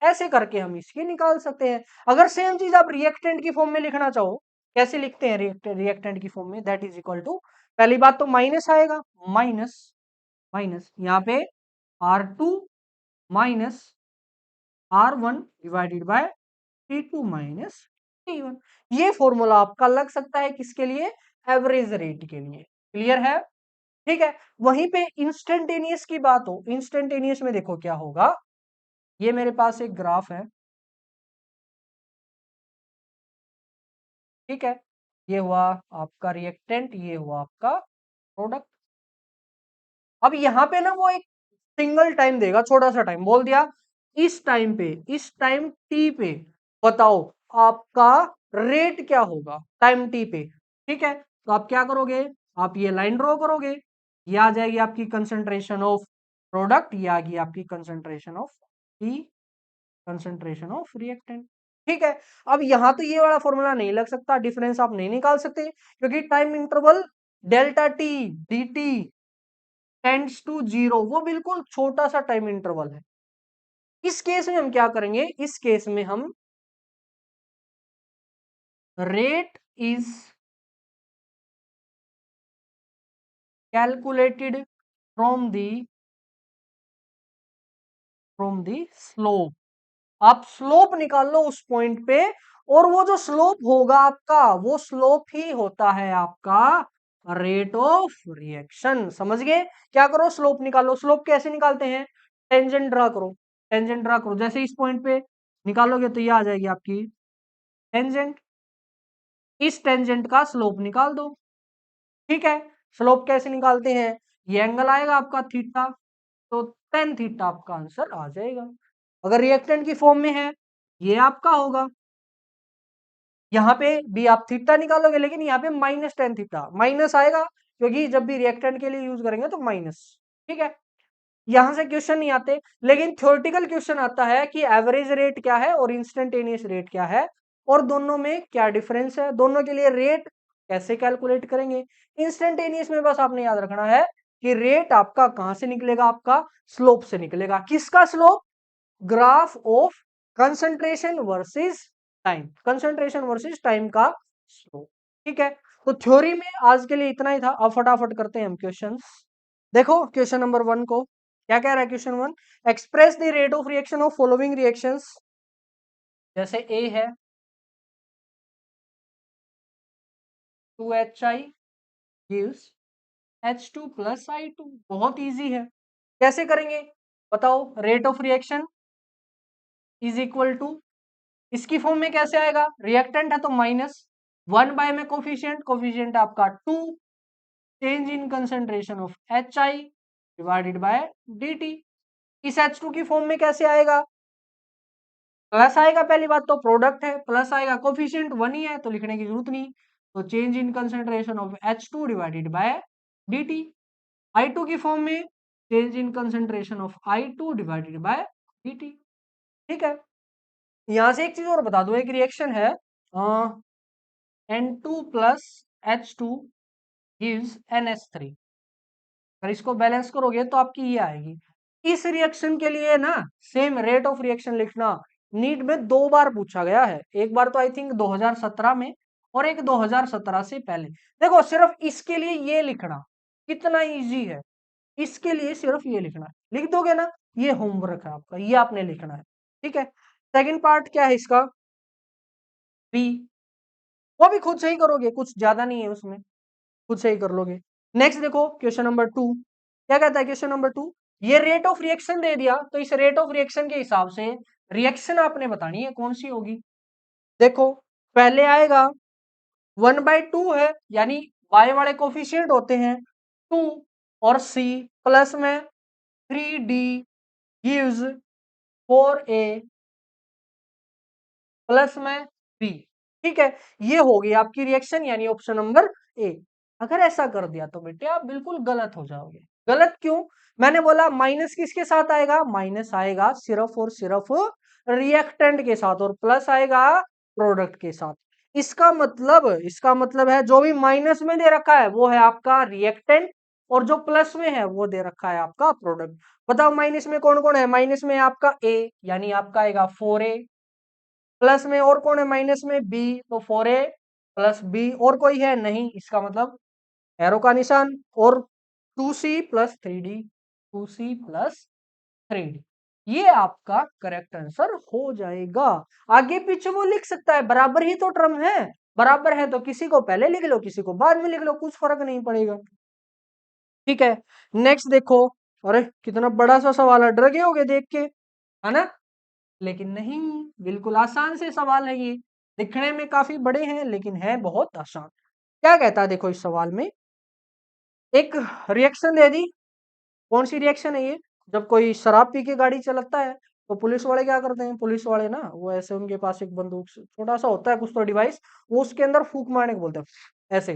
ऐसे करके हम इसकी निकाल सकते हैं। अगर सेम चीज आप रिएक्टेंट की फॉर्म में लिखना चाहो, कैसे लिखते हैं रिएक्टेंट की फॉर्म में? दैट इज इक्वल टू, पहली बात तो माइनस आएगा, माइनस माइनस यहाँ पे R2 minus R1 divided by T2 minus T1। ये फॉर्मूला आपका लग सकता है किसके लिए? एवरेज रेट के लिए। क्लियर है? ठीक है। वहीं पे इंस्टेंटेनियस की बात हो, इंस्टेंटेनियस में देखो क्या होगा। ये मेरे पास एक ग्राफ है, ठीक है। ये हुआ आपका रिएक्टेंट, ये हुआ आपका प्रोडक्ट। अब यहाँ पे ना वो एक सिंगल टाइम देगा, छोटा सा टाइम बोल दिया, इस टाइम पे, इस टाइम टी पे बताओ आपका रेट क्या होगा टाइम टी पे, ठीक है। तो आप क्या करोगे, आप ये लाइन ड्रॉ करोगे, ये आ जाएगी आपकी कंसंट्रेशन ऑफ प्रोडक्ट, ये आ गई आपकी concentration of T, concentration of reactant, ठीक है। अब यहां तो ये वाला फॉर्मूला नहीं लग सकता, डिफरेंस आप नहीं निकाल सकते, क्योंकि time interval delta T D T tends to zero, वो बिल्कुल छोटा सा टाइम इंटरवल है। इस केस में हम क्या करेंगे, इस केस में हम rate is calculated from the slope, आप स्लोप निकाल लो उस पॉइंट पे, और वो जो स्लोप होगा आपका, वो स्लोप ही होता है आपका रेट ऑफ रिएक्शन, समझ गए। क्या करो, स्लोप निकालो। स्लोप कैसे निकालते हैं, टेंजेंट ड्रा करो, टेंजेंट ड्रा करो, जैसे इस पॉइंट पे निकालोगे तो ये आ जाएगी आपकी टेंजेंट, इस टेंजेंट का स्लोप निकाल दो, ठीक है। स्लोप कैसे निकालते हैं, ये एंगल आएगा आपका थीटा, तो टेन थीटा आपका आंसर आ जाएगा। अगर रिएक्टेंट की फॉर्म में है, ये आपका होगा, यहाँ पे भी आप थीटा निकालोगे, लेकिन यहाँ पे माइनस टेन थीटा माइनस आएगा, क्योंकि जब भी रिएक्टेंट के लिए यूज करेंगे तो माइनस, ठीक है। यहां से क्वेश्चन नहीं आते, लेकिन थ्योरेटिकल क्वेश्चन आता है कि एवरेज रेट क्या है और इंस्टेंटेनियस रेट क्या है, और दोनों में क्या डिफरेंस है, दोनों के लिए रेट कैसे कैलकुलेट करेंगे। इंस्टेंटेनियस में बस आपने याद रखना है कि रेट आपका कहां से निकलेगा, आपका स्लोप से निकलेगा। किसका slope, graph of concentration versus time, concentration versus time का स्लोप, ठीक है। तो थ्योरी में आज के लिए इतना ही था, अब फटाफट करते हैं हम क्वेश्चंस। देखो क्वेश्चन नंबर 1 को क्या कह रहा है, question 1, express the rate of reaction of following reactions, जैसे ए है 2HI gives H2 plus I2, बहुत इजी है, कैसे करेंगे बताओ। Rate of reaction is equal to, इसकी फॉर्म में कैसे आएगा, रिएक्टेंट है तो माइनस 1 में कोफिशिएंट, कोफिशिएंट आपका 2, change in concentration of HI divided by dt। इस H2 की फॉर्म में कैसे आएगा, प्लस आएगा, पहली बात तो प्रोडक्ट है, प्लस आएगा, कोफिशिएंट 1 ही है तो लिखने की जरूरत नहीं, तो change in concentration of H2 divided by dt। I2 की फॉर्म में change in concentration of I2 divided by dt, ठीक है। यहां से एक चीज और बता दो, एक रिएक्शन है N2 plus H2 gives NH3, अगर इसको बैलेंस करोगे तो आपकी ये आएगी। इस रिएक्शन के लिए ना सेम रेट ऑफ रिएक्शन लिखना नीट में 2 बार पूछा गया है, एक बार तो आई थिंक 2017 में, और एक 2017 से पहले। देखो सिर्फ इसके लिए ये लिखना कितना इजी है, इसके लिए सिर्फ ये लिखना है। लिख दोगे ना, ये होमवर्क है आपका, ये आपने लिखना है, ठीक है। सेकंड पार्ट क्या है इसका, बी, वो भी खुद से ही करोगे, कुछ ज्यादा नहीं है उसमें, खुद से ही कर लोगे। नेक्स्ट देखो क्वेश्चन नंबर 2, क्या कहता है क्वेश्चन नंबर 2, ये रेट ऑफ रिएक्शन दे दिया, तो इस रेट ऑफ रिएक्शन के हिसाब से रिएक्शन आपने बतानी है कौन सी होगी। देखो पहले आएगा 1/2 है, यानी y वाले कोफिशिएंट होते हैं 2, और c प्लस में 3d gives 4a प्लस में b, ठीक है। ये होगी आपकी रिएक्शन, यानी ऑप्शन नंबर ए। अगर ऐसा कर दिया तो बेटे आप बिल्कुल गलत हो जाओगे। गलत क्यों, मैंने बोला माइनस किसके साथ आएगा, माइनस आएगा सिर्फ और सिर्फ रिएक्टेंट के साथ, और प्लस आएगा प्रोडक्ट के साथ। इसका मतलब है जो भी माइनस में दे रखा है वो है आपका रिएक्टेंट, और जो प्लस में है वो दे रखा है आपका प्रोडक्ट। बताओ माइनस में कौन कौन है, माइनस में आपका ए, यानी आपका आएगा 4a, प्लस में और कौन है माइनस में, बी, तो 4a प्लस बी, और कोई है नहीं, इसका मतलब एरो का निशान, और 2c plus 3d, 2c plus 3d, ये आपका करेक्ट आंसर हो जाएगा। आगे पीछे वो लिख सकता है, बराबर ही तो टर्म है, बराबर है तो किसी को पहले लिख लो किसी को बाद में लिख लो, कुछ फर्क नहीं पड़ेगा, ठीक है। नेक्स्ट देखो, अरे कितना बड़ा सा सवाल है, डर गए होगे देख के, है ना। लेकिन नहीं, बिल्कुल आसान से सवाल है ये। दिखने में काफी बड़े हैं लेकिन है बहुत आसान। क्या कहता है देखो इस सवाल में, एक रिएक्शन दे दी। कौन सी रिएक्शन है ये? जब कोई शराब पी के गाड़ी चलाता है तो पुलिस वाले क्या करते हैं, पुलिस वाले ना वो ऐसे उनके पास एक बंदूक छोटा सा होता है कुछ तो डिवाइस, वो उसके अंदर फूंक मारने को बोलते हैं। ऐसे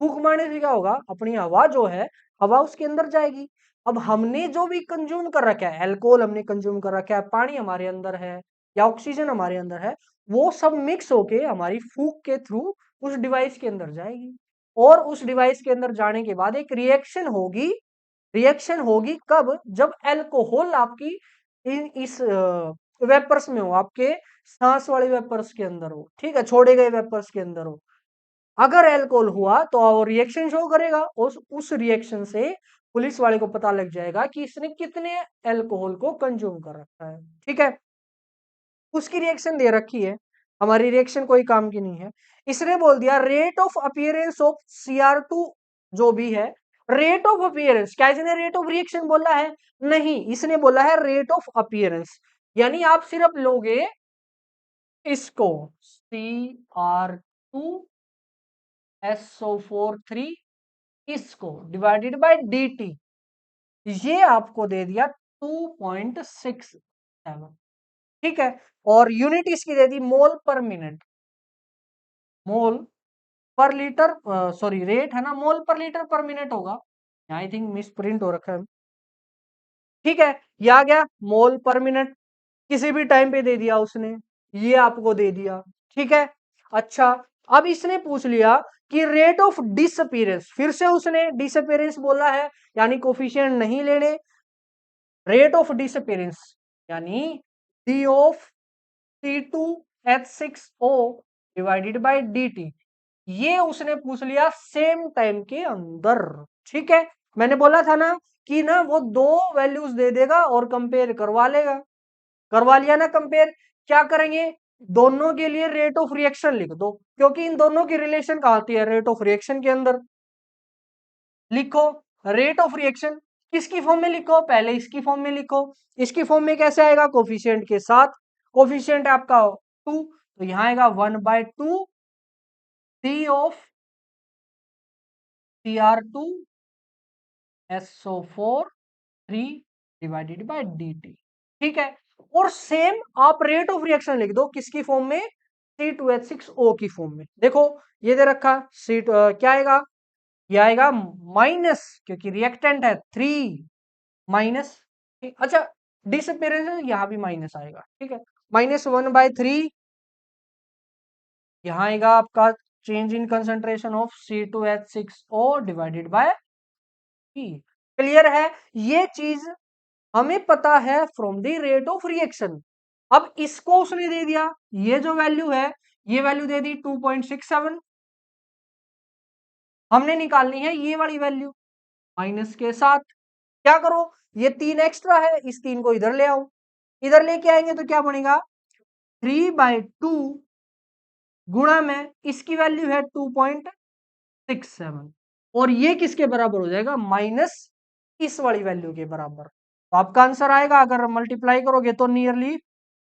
फूंक मारने से क्या होगा, अपनी हवा जो है, हवा उसके अंदर जाएगी। अब हमने जो भी कंज्यूम कर रखा है, अल्कोहल हमने कंज्यूम कर रखा है, पानी हमारे अंदर है या ऑक्सीजन हमारे अंदर है, वो सब मिक्स होके हमारी फूंक के थ्रू उस डिवाइस के अंदर जाएगी। और उस डिवाइस के अंदर जाने के बाद एक रिएक्शन होगी। रिएक्शन होगी कब? जब अल्कोहल आपकी इस वेपर्स में हो, आपके सांस वाले वेपर्स के अंदर हो, ठीक है, छोड़े गए वेपर्स के अंदर हो। अगर अल्कोहल हुआ तो रिएक्शन शो करेगा, उस रिएक्शन से पुलिस वाले को पता लग जाएगा कि इसने कितने अल्कोहल को कंज्यूम कर रखा है। ठीक है, उसकी रिएक्शन दे रखी है, हमारी रिएक्शन कोई काम की नहीं है। इसने बोल दिया rate of appearance of Cr2 जो भी है, रेट ऑफ अपीयरेंस। क्या इसने रेट ऑफ रिएक्शन बोला है? नहीं, इसने बोला है रेट ऑफ अपीयरेंस। यानी आप सिर्फ लोगे इसको Cr2SO4 इसको डिवाइडेड बाय dt, ये आपको दे दिया 2.67। ठीक है, और यूनिट इसकी दे दी मोल पर मिनट, मोल पर लीटर, सॉरी रेट है ना, मोल पर लीटर पर मिनट होगा, आई थिंक मिस प्रिंट हो रखा है। ठीक है, ये आ गया मोल पर मिनट, किसी भी टाइम पे दे दिया उसने, ये आपको दे दिया। ठीक है, अच्छा, अब इसने पूछ लिया कि रेट ऑफ डिसअपीयरेंस, फिर से उसने डिसअपीयरेंस बोला है, यानी कोफिशिएंट नहीं लेने। रेट ऑफ डिसअपीयरेंस यानी D of C2H6O divided by dt, ये उसने पूछ लिया सेम टाइम के अंदर। ठीक है, मैंने बोला था ना कि ना वो दो वैल्यूज दे देगा और कंपेयर करवा लेगा। करवा लिया ना कंपेयर। क्या करेंगे, दोनों के लिए रेट ऑफ रिएक्शन लिख दो, क्योंकि इन दोनों की रिलेशन कहाँ आती है, रेट ऑफ रिएक्शन के अंदर। लिखो रेट ऑफ रिएक्शन, किसकी फॉर्म में लिखो, पहले इसकी फॉर्म में लिखो। इसकी फॉर्म में कैसे आएगा, कोफिशिएंट के साथ। कोफिशिएंट आपका 2, तो यहां आएगा 1/2 C of Cr2SO4 divided by dt। ठीक है, और सेम आप रेट ऑफ रिएक्शन लिख दो, किसकी फॉर्म में, C2H6O की फॉर्म में। देखो ये दे रखा क्या आएगा, ये आएगा माइनस, क्योंकि रिएक्टेंट है 3 माइनस। अच्छा, डिसअपीयरेंस यहाँ भी माइनस आएगा। ठीक है, -1/3, यहाँ आएगा आपका change in concentration of C2H6O divided by P। Clear है, ये चीज हमें पता है from the rate of reaction. अब इसको उसने दे दिया, ये जो वैल्यू है, ये वैल्यू दे दी 2.67। हमने निकालनी है ये वाली वैल्यू माइनस के साथ। क्या करो, ये 3 एक्स्ट्रा है, इस 3 को इधर ले आओ। इधर लेके आएंगे तो क्या बनेगा, 3/2 गुणा में इसकी वैल्यू है 2.67, और ये किसके बराबर हो जाएगा, माइनस इस वाली वैल्यू के बराबर। तो आपका आंसर आएगा, अगर मल्टीप्लाई करोगे तो नियरली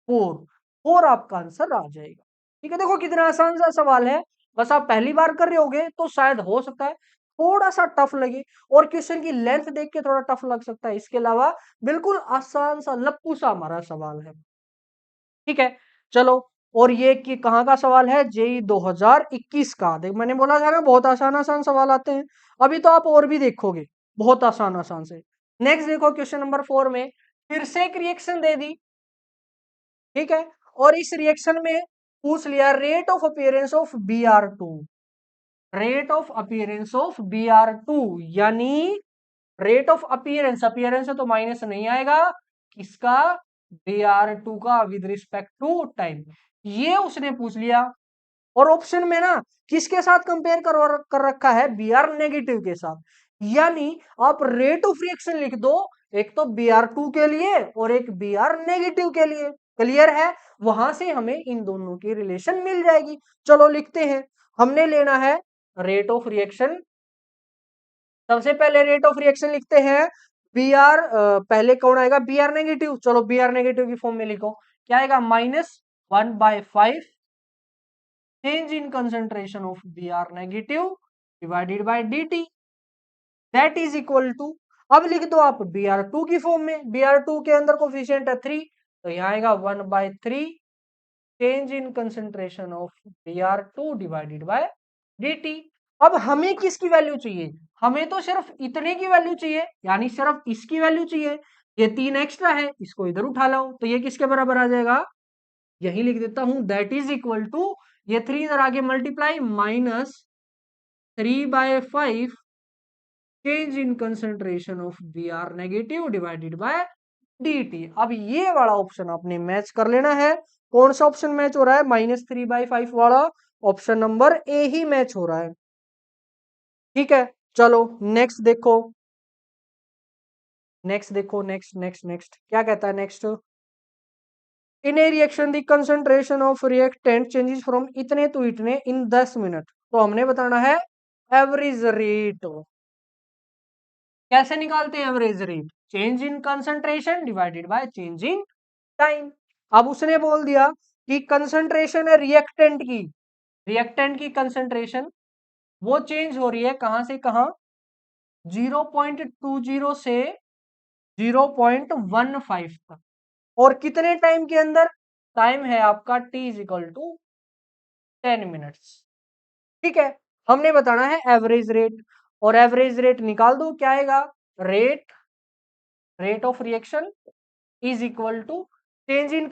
4 आपका आंसर आ जाएगा। ठीक है, देखो कितना आसान सा सवाल है। बस आप पहली बार कर रहे होगे तो शायद हो सकता है थोड़ा सा टफ लगे, और क्वेश्चन की लेंथ देख के थोड़ा टफ लग सकता है। इसके अलावा बिल्कुल आसान सा लप्पू सा हमारा सवाल है। ठीक है, चलो, और ये कि कहाँ का सवाल है, जेई 2021 का। देख मैंने बोला था ना बहुत आसान आसान सवाल आते हैं, अभी तो आप और भी देखोगे बहुत आसान आसान से। नेक्स्ट देखो क्वेश्चन नंबर 4 में फिर से एक रिएक्शन दे दी। ठीक है, और इस रिएक्शन में पूछ लिया rate of appearance of Br2, rate of appearance of Br2, यानी रेट ऑफ अपीयरेंस, अपीयरेंस है तो माइनस नहीं आएगा, किसका, Br2 का विद रिस्पेक्ट टू टाइम। ये उसने पूछ लिया, और ऑप्शन में ना किसके साथ कंपेयर कर रखा है, Br नेगेटिव के साथ। यानी आप रेट ऑफ रिएक्शन लिख दो, एक तो Br2 के लिए और एक Br नेगेटिव के लिए। क्लियर है, वहां से हमें इन दोनों की रिलेशन मिल जाएगी। चलो लिखते हैं, हमने लेना है रेट ऑफ रिएक्शन। सबसे पहले रेट ऑफ रिएक्शन लिखते हैं, Br, पहले कौन आएगा, Br नेगेटिव। चलो Br नेगेटिव की फॉर्म में लिखो, क्या आएगा -1/5 change in concentration of Br negative divided by dt that is equal to, अब लिख दो आप Br2 की फॉर्म में, Br2 के अंदर कोफिशिएंट है 3, तो यहाँ आएगा 1/3 change in concentration of Br2 divided by dt। अब हमें किसकी वैल्यू चाहिए, हमें तो सिर्फ इतने की वैल्यू चाहिए, यानी सिर्फ इसकी वैल्यू चाहिए, ये 3 एक्स्ट्रा है, इसको इधर उठा लो, तो ये किसके बराबर आ जाएगा, यही लिख देता हूं, दैट इज इक्वल टू, ये 3 इधर आगे multiply -3/5 change in concentration of Br negative divided by dt। अब ये वाला ऑप्शन आपने मैच कर लेना है, कौन सा ऑप्शन मैच हो रहा है, -3/5 वाला option number A he match हो रहा है। ठीक है, चलो नेक्स्ट देखो, नेक्स्ट क्या कहता है next, in A reaction the concentration of reactant changes from इतने टू इतने इन 10 मिनट, तो हमने बताना है एवरेज रेट। कैसे निकालते हैं average rate, change in concentration divided by change in time. अब उसने बोल दिया कि कंसंट्रेशन है रिएक्टेंट की कंसंट्रेशन वो चेंज हो रही है कहां से कहां, 0.20 से 0.15 तक, और कितने टाइम के अंदर, टाइम है आपका t is equal to 10 minutes. ठीक है, हमने बताना है एवरेज रेट, और एवरेज रेट निकाल दो, क्या आएगा, rate of reaction is equal to change in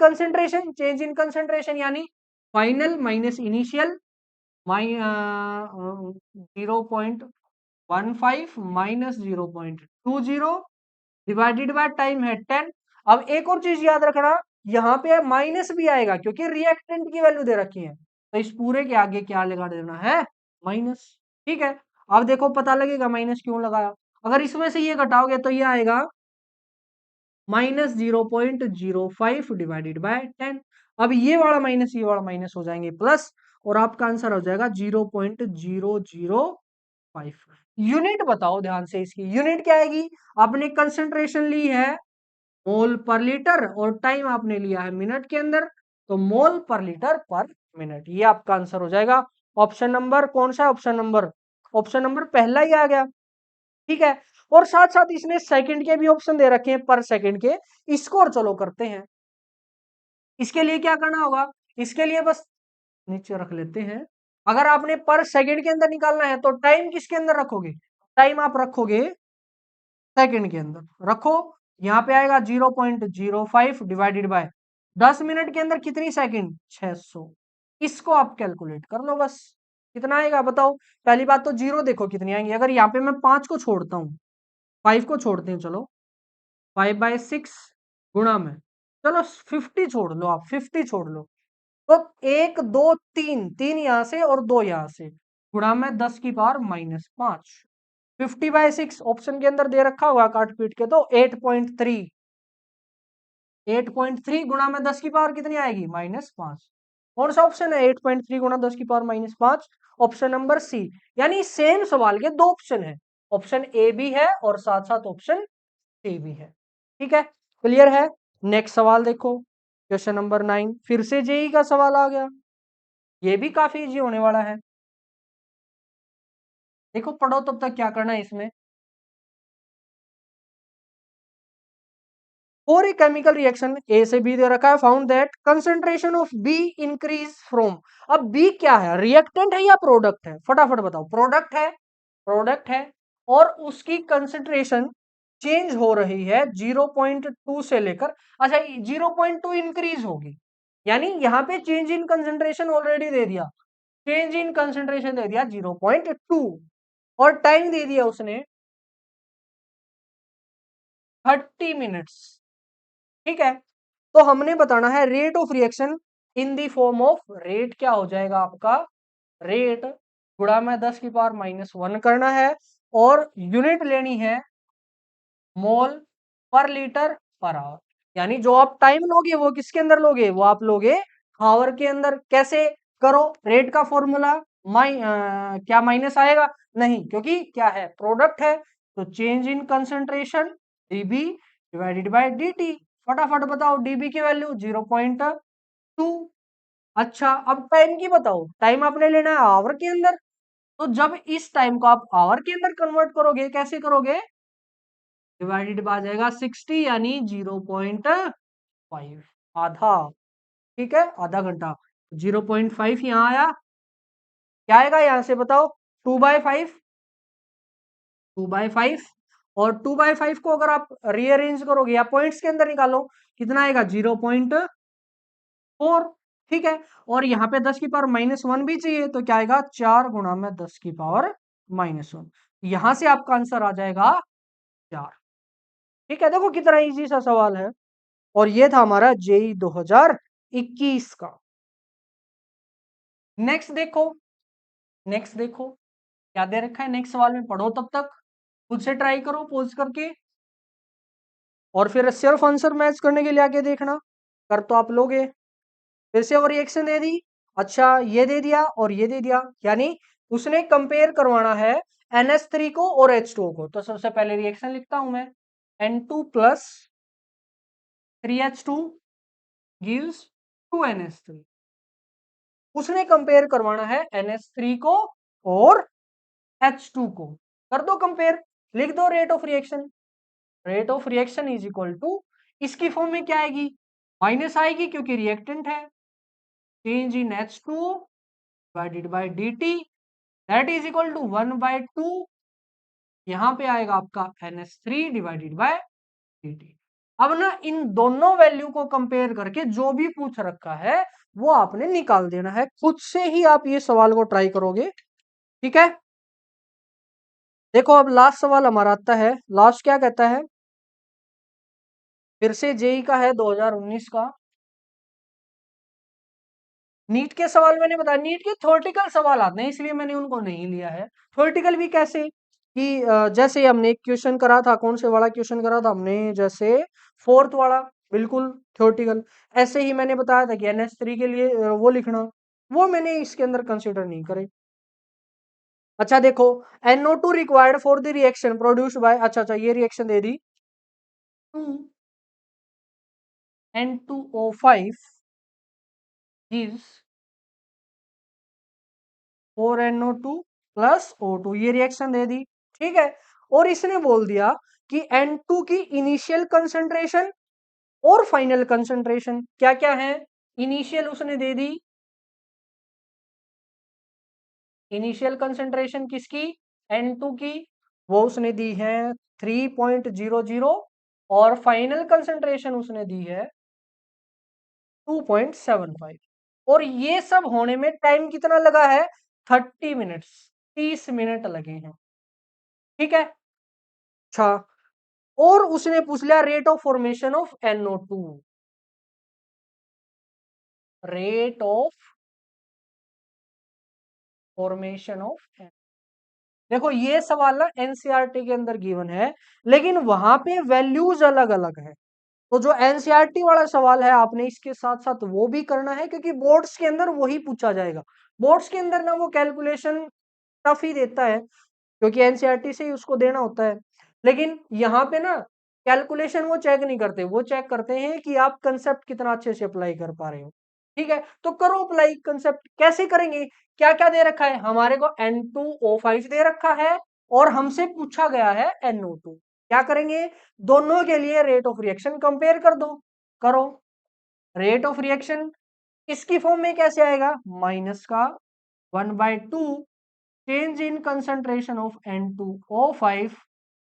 concentration यानी final minus initial 0.15 minus 0.20 divided by time है 10। अब एक और चीज याद रखना, यहाँ पे माइनस भी आएगा क्योंकि रिएक्टेंट की वैल्यू दे रखी है, तो इस पूरे के आगे क्या लगा देना है, माइनस। ठीक है, अब देखो पता लगेगा माइनस क्यों लगाया, अगर इसमें से ये घटाओगे तो ये आएगा -0.05 डिवाइडेड बाय 10। अब ये वाला माइनस हो जाएंगे प्लस, और आपका आंसर हो जाएगा 0.005। यूनिट बताओ ध्यान से, इसकी यूनिट क्या आएगी, आपने कंसंट्रेशन ली है मोल पर लीटर और टाइम आपने लिया है मिनट के अंदर, तो मोल पर लीटर पर मिनट, ये आपका आंसर हो जाएगा। ऑप्शन नंबर कौन सा, ऑप्शन नंबर पहला ही आ गया। ठीक है, और साथ साथ इसने सेकंड के भी ऑप्शन दे रखे हैं, पर सेकंड के, इसको और चलो करते हैं। इसके लिए क्या करना होगा, इसके लिए बस नीचे रख लेते हैं, अगर आपने पर सेकंड के अंदर निकालना है तो टाइम किसके अंदर रखोगे, टाइम आप रखोगे सेकंड के अंदर रखो, यहाँ पे आएगा 0.05 डिवाइडेड बाय 10 मिनट के अंदर कितनी सेकंड, 600। इसको आप कैलकुलेट कर लो बस, कितना आएगा बताओ। पहली बात तो जीरो देखो कितनी आएंगी, अगर यहाँ पे मैं 5 को छोड़ता हूँ, 5 को छोड़ते हैं, चलो 5/6 गुणा में, चलो 50 छोड़ लो, आप 50 छोड़ लो, तो 1 2 3, 3 यहाँ से और 2 यहाँ से, गुणा में 10 की पावर -5, 50/6 ऑप्शन के अंदर दे रखा होगा काट पीट के, तो 8.3, 8.3 गुणा में 10 की पावर कितनी आएगी, -5। कौन सा ऑप्शन है 8.3 गुणा 10 की पावर -5, ऑप्शन नंबर सी। यानी सेम सवाल के दो ऑप्शन है, ऑप्शन ए भी है और साथ साथ ऑप्शन सी भी है। ठीक है, क्लियर है। नेक्स्ट सवाल देखो, क्वेश्चन नंबर 9, फिर से जेई का सवाल आ गया, ये भी काफी इजी होने वाला है। देखो पढ़ो तब तक क्या करना है इसमें, और एक केमिकल रिएक्शन ए से बी दे रखा है, found that concentration of be increase from, अब बी क्या है, रिएक्टेंट है या प्रोडक्ट है, फटाफट बताओ, प्रोडक्ट है, और उसकी कंसंट्रेशन चेंज हो रही है 0.2 से लेकर, अच्छा 0.2 इंक्रीज होगी, यानी यहाँ पे चेंज इन कंसंट्रेशन ऑलरेडी दे दिया, चेंज इन कंसंट्रेशन दे दिया 0.2, और टाइम दे दिया उसने 30 मिनट्स। ठीक है, तो हमने बताना है rate of reaction in the form of, rate क्या हो जाएगा आपका, रेट गुणा में 10 की पावर -1 करना है, और यूनिट लेनी है मोल पर लीटर पर आवर, यानी जो आप टाइम लोगे वो किसके अंदर लोगे, वो आप लोगे आवर के अंदर। कैसे करो, रेट का फॉर्मूला क्या माइनस आएगा, नहीं, क्योंकि क्या है, प्रोडक्ट है, तो change in concentration dB divided by dt, फटाफट बताओ, डीबी की वैल्यू 0.2। अच्छा, अब टाइम की बताओ, टाइम आपने लेना है आवर के अंदर। तो जब इस टाइम को आप आवर के अंदर कन्वर्ट करोगे, कैसे करोगे? डिवाइडेड बाय आ जाएगा 60 यानी 0.5, आधा। ठीक है, आधा घंटा। 0.5 यहाँ आया, क्या आएगा यहां से बताओ? 2/5, 2/5। और 2/5 को अगर आप रीअरेंज करोगे या पॉइंट्स के अंदर निकालो, कितना आएगा? 0.4। ठीक है, और यहाँ पे 10 की पावर -1 भी चाहिए, तो क्या आएगा? 4 गुणा में 10 की पावर -1। यहां से आपका आंसर आ जाएगा 4। ठीक है, देखो कितना इजी सा सवाल है। और ये था हमारा जेई 2021 का। नेक्स्ट देखो, नेक्स्ट देखो क्या दे रखा है। नेक्स्ट सवाल में पढ़ो, तब तक खुद से ट्राई करो पॉज करके, और फिर सेल्फ आंसर मैच करने के लिए आगे देखना। कर तो आप लोगे। फिर से वो रिएक्शन दे दी। अच्छा, ये दे दिया और ये दे दिया, यानी उसने कंपेयर करवाना है NH3 को और H2 को। तो सबसे पहले रिएक्शन लिखता हूं मैं, N2 plus 3H2 gives 2NH3। उसने कंपेयर करवाना है NH3 को और H2 को। कर दो कंपेयर, लिख दो rate of reaction. Rate of reaction is equal to, इसकी फॉर्म में क्या आएगी? माइनस आएगी क्योंकि रिएक्टेंट है। Change in H2 divided by dt, that is equal to 1/2। यहां पे आएगा आपका NH3 डिवाइडेड बाय dt। अब ना इन दोनों वैल्यू को कंपेयर करके जो भी पूछ रखा है वो आपने निकाल देना है। खुद से ही आप ये सवाल को ट्राई करोगे। ठीक है, देखो अब लास्ट सवाल हमारा आता है। लास्ट क्या कहता है? फिर से जेई का है 2019 का। नीट के सवाल मैंने बताया, नीट के थ्योरेटिकल सवाल आते हैं, इसलिए मैंने उनको नहीं लिया है। थ्योरेटिकल भी कैसे कि जैसे हमने एक क्वेश्चन करा था, कौन से वाला क्वेश्चन करा था हमने? जैसे फोर्थ वाला, बिल्कुल थ्योरेटिकल। ऐसे ही मैंने बताया था कि NH3 के लिए वो लिखना, वो मैंने इसके अंदर कंसिडर नहीं करे। अच्छा देखो, NO2 required for the reaction produced by, अच्छा ये रिएक्शन दे दी, 2N2O5 gives 4NO2 plus O2, ये रिएक्शन दे दी। ठीक है, और इसने बोल दिया कि N2 की इनिशियल कंसंट्रेशन और फाइनल कंसंट्रेशन क्या क्या है। इनिशियल उसने दे दी, इनिशियल कंसंट्रेशन किसकी? N2 की, वो उसने दी है 3.00, और फाइनल कंसंट्रेशन उसने दी है 2.75। और ये सब होने में टाइम कितना लगा है? 30 मिनट्स, 30 मिनट लगे हैं। ठीक है, अच्छा, और उसने पूछ लिया rate of formation of NO2। Rate of formation of, देखो ये सवाल ना एनसीईआरटी के अंदर गिवन है, लेकिन वहां पे वैल्यूज अलग अलग है। तो जो एनसीईआरटी वाला सवाल है आपने इसके साथ साथ वो भी करना है, क्योंकि बोर्ड्स के अंदर वही पूछा जाएगा। बोर्ड्स के अंदर ना वो कैलकुलेशन टफ ही देता है, क्योंकि एनसीईआरटी से ही उसको देना होता है। लेकिन यहाँ पे ना कैलकुलेशन वो चेक नहीं करते, वो चेक करते हैं कि आप कंसेप्ट कितना अच्छे से अप्लाई कर पा रहे हो। ठीक है, तो करो अप्लाई कंसेप्ट। कैसे करेंगे? क्या क्या दे रखा है हमारे को? N2O5 दे रखा है और हमसे पूछा गया है NO2। क्या करेंगे? दोनों के लिए रेट ऑफ रिएक्शन कंपेयर कर दो। करो, रेट ऑफ रिएक्शन इसकी फॉर्म में कैसे आएगा? माइनस का 1/2 change in concentration of N2O5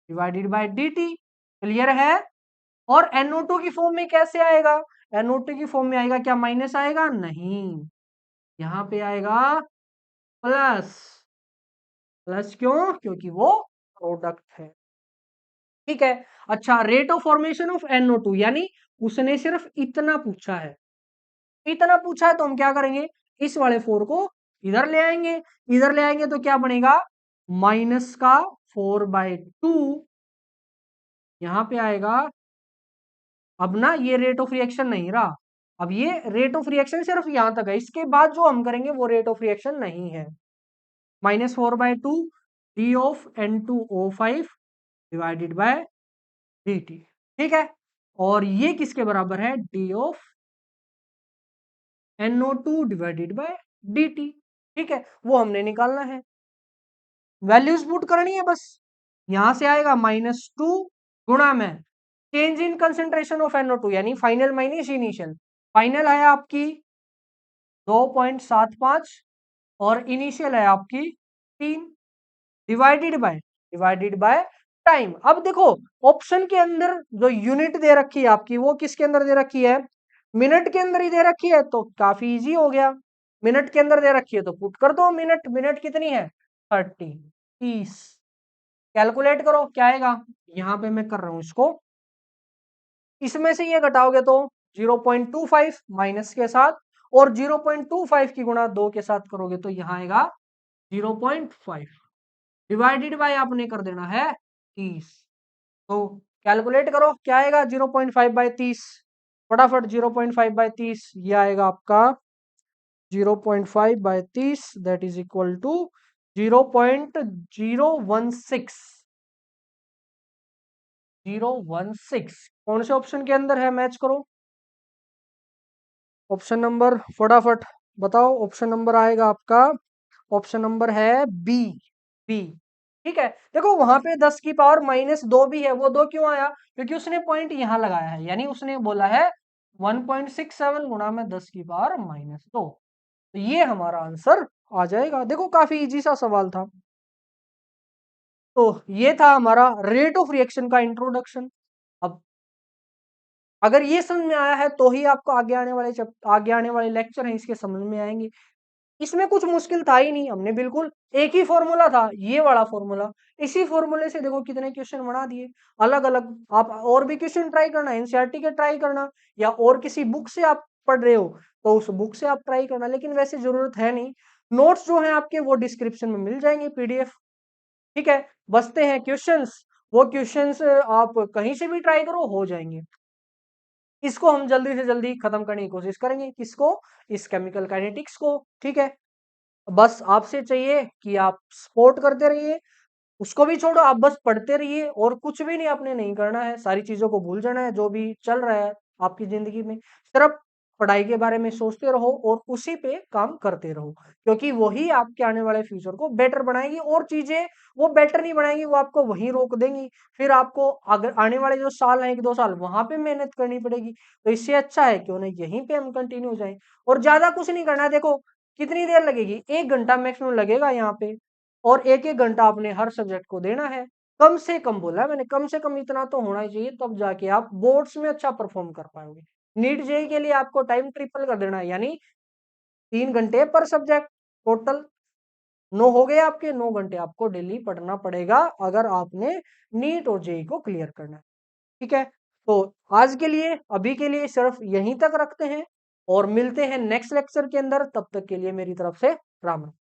divided by dt। Clear है? और NO2 की फॉर्म में कैसे आएगा? NO2 की फॉर्म में आएगा, क्या माइनस आएगा? नहीं, यहां पे आएगा प्लस। प्लस क्यों? क्योंकि वो प्रोडक्ट है। ठीक है, अच्छा, rate of formation of NO2, यानी उसने सिर्फ इतना पूछा है। इतना पूछा है तो हम क्या करेंगे? इस वाले 4 को इधर ले आएंगे। इधर ले आएंगे तो क्या बनेगा? माइनस का 4/2 यहां पे आएगा। अब ना ये रेट ऑफ रिएक्शन नहीं रहा, अब ये रेट ऑफ रिएक्शन सिर्फ यहां तक है, इसके बाद जो हम करेंगे वो रेट ऑफ रिएक्शन नहीं है। -4/2 D of N2O5 divided by dt। ठीक है, और ये किसके बराबर है, D of NO2 divided by dt। ठीक है, वो हमने निकालना है, वैल्यूज पुट करनी है बस। यहां से आएगा -2 गुणा में change in concentration of NO2 यानी फाइनल माइनस इनिशियल। फाइनल है आपकी 2.75 और इनिशियल है आपकी 3, डिवाइडेड बाय टाइम। अब देखो ऑप्शन के अंदर जो यूनिट दे रखी है आपकी, वो किसके अंदर दे रखी है, मिनट के अंदर ही दे रखी है, तो काफी इजी हो गया। मिनट के अंदर दे रखी है तो पुट कर दो मिनट। मिनट कितनी है, 30। कैलकुलेट करो क्या आएगा, यहां पे मैं कर रहा हूं इसको, इसमें से ये घटाओगे तो 0.25 माइनस के साथ, और 0.25 की गुणा 2 के साथ करोगे तो यहाँ आएगा 0.5, डिवाइडेड बाय आपने कर देना है 30। तो कैलकुलेट करो क्या आएगा, 0.5 बाय 30, फटाफट 0.5 बाय 30, ये आएगा आपका 0.5 by 30 that is equal to 0.016। 016 कौन से ऑप्शन के अंदर है, मैच करो ऑप्शन नंबर, फटाफट बताओ। ऑप्शन नंबर आएगा आपका, ऑप्शन नंबर है बी, बी। ठीक है, देखो वहां पे 10 की पावर -2 भी है, वो 2 क्यों आया, क्योंकि उसने पॉइंट यहां लगाया है, यानी उसने बोला है 1.67 गुणा में 10 की पावर -2, तो ये हमारा आंसर आ जाएगा। देखो काफी इजी सा सवाल था। तो ये था हमारा रेट ऑफ रिएक्शन का इंट्रोडक्शन। अब अगर ये समझ में आया है तो ही आपको आगे आने वाले लेक्चर हैं इसके समझ में आएंगे। इसमें कुछ मुश्किल था ही नहीं, हमने बिल्कुल एक ही फॉर्मूला था, ये वाला फॉर्मूला, इसी फॉर्मूले से देखो कितने क्वेश्चन बना दिए अलग अलग। आप और भी क्वेश्चन ट्राई करना, एनसीईआरटी के ट्राई करना, या और किसी बुक से आप पढ़ रहे हो तो उस बुक से आप ट्राई करना, लेकिन वैसे जरूरत है नहीं। नोट्स जो है आपके वो डिस्क्रिप्शन में मिल जाएंगे, PDF। ठीक है, बचते हैं क्वेश्चंस, वो क्वेश्चंस आप कहीं से भी ट्राई करो हो जाएंगे। इसको हम जल्दी से जल्दी खत्म करने की कोशिश करेंगे, किसको, इस केमिकल काइनेटिक्स को। ठीक है, बस आपसे चाहिए कि आप सपोर्ट करते रहिए, उसको भी छोड़ो, आप बस पढ़ते रहिए, और कुछ भी नहीं आपने नहीं करना है, सारी चीजों को भूल जाना है जो भी चल रहा है आपकी जिंदगी में, सिर्फ पढ़ाई के बारे में सोचते रहो और उसी पे काम करते रहो, क्योंकि वही आपके आने वाले फ्यूचर को बेटर बनाएगी। और चीजें वो बेटर नहीं बनाएगी, वो आपको वहीं रोक देंगी, फिर आपको अगर आने वाले जो साल हैं 1-2 साल वहां पे मेहनत करनी पड़ेगी। तो इससे अच्छा है क्यों ना यहीं पे हम कंटिन्यू हो जाएं, और ज्यादा कुछ नहीं करना है। देखो कितनी देर लगेगी, 1 घंटा मैक्सिमम लगेगा यहाँ पे, और 1-1 घंटा आपने हर सब्जेक्ट को देना है। कम से कम बोला है मैंने, कम से कम इतना तो होना ही चाहिए, तब जाके आप बोर्ड्स में अच्छा परफॉर्म कर पाओगे। नीट जेई के लिए आपको टाइम ट्रिपल कर देना है, यानी 3 घंटे पर सब्जेक्ट, टोटल 9 हो गए आपके, 9 घंटे आपको डेली पढ़ना पड़ेगा अगर आपने नीट और जेई को क्लियर करना है। ठीक है, तो आज के लिए, अभी के लिए सिर्फ यहीं तक रखते हैं, और मिलते हैं नेक्स्ट लेक्चर के अंदर। तब तक के लिए मेरी तरफ से राम राम।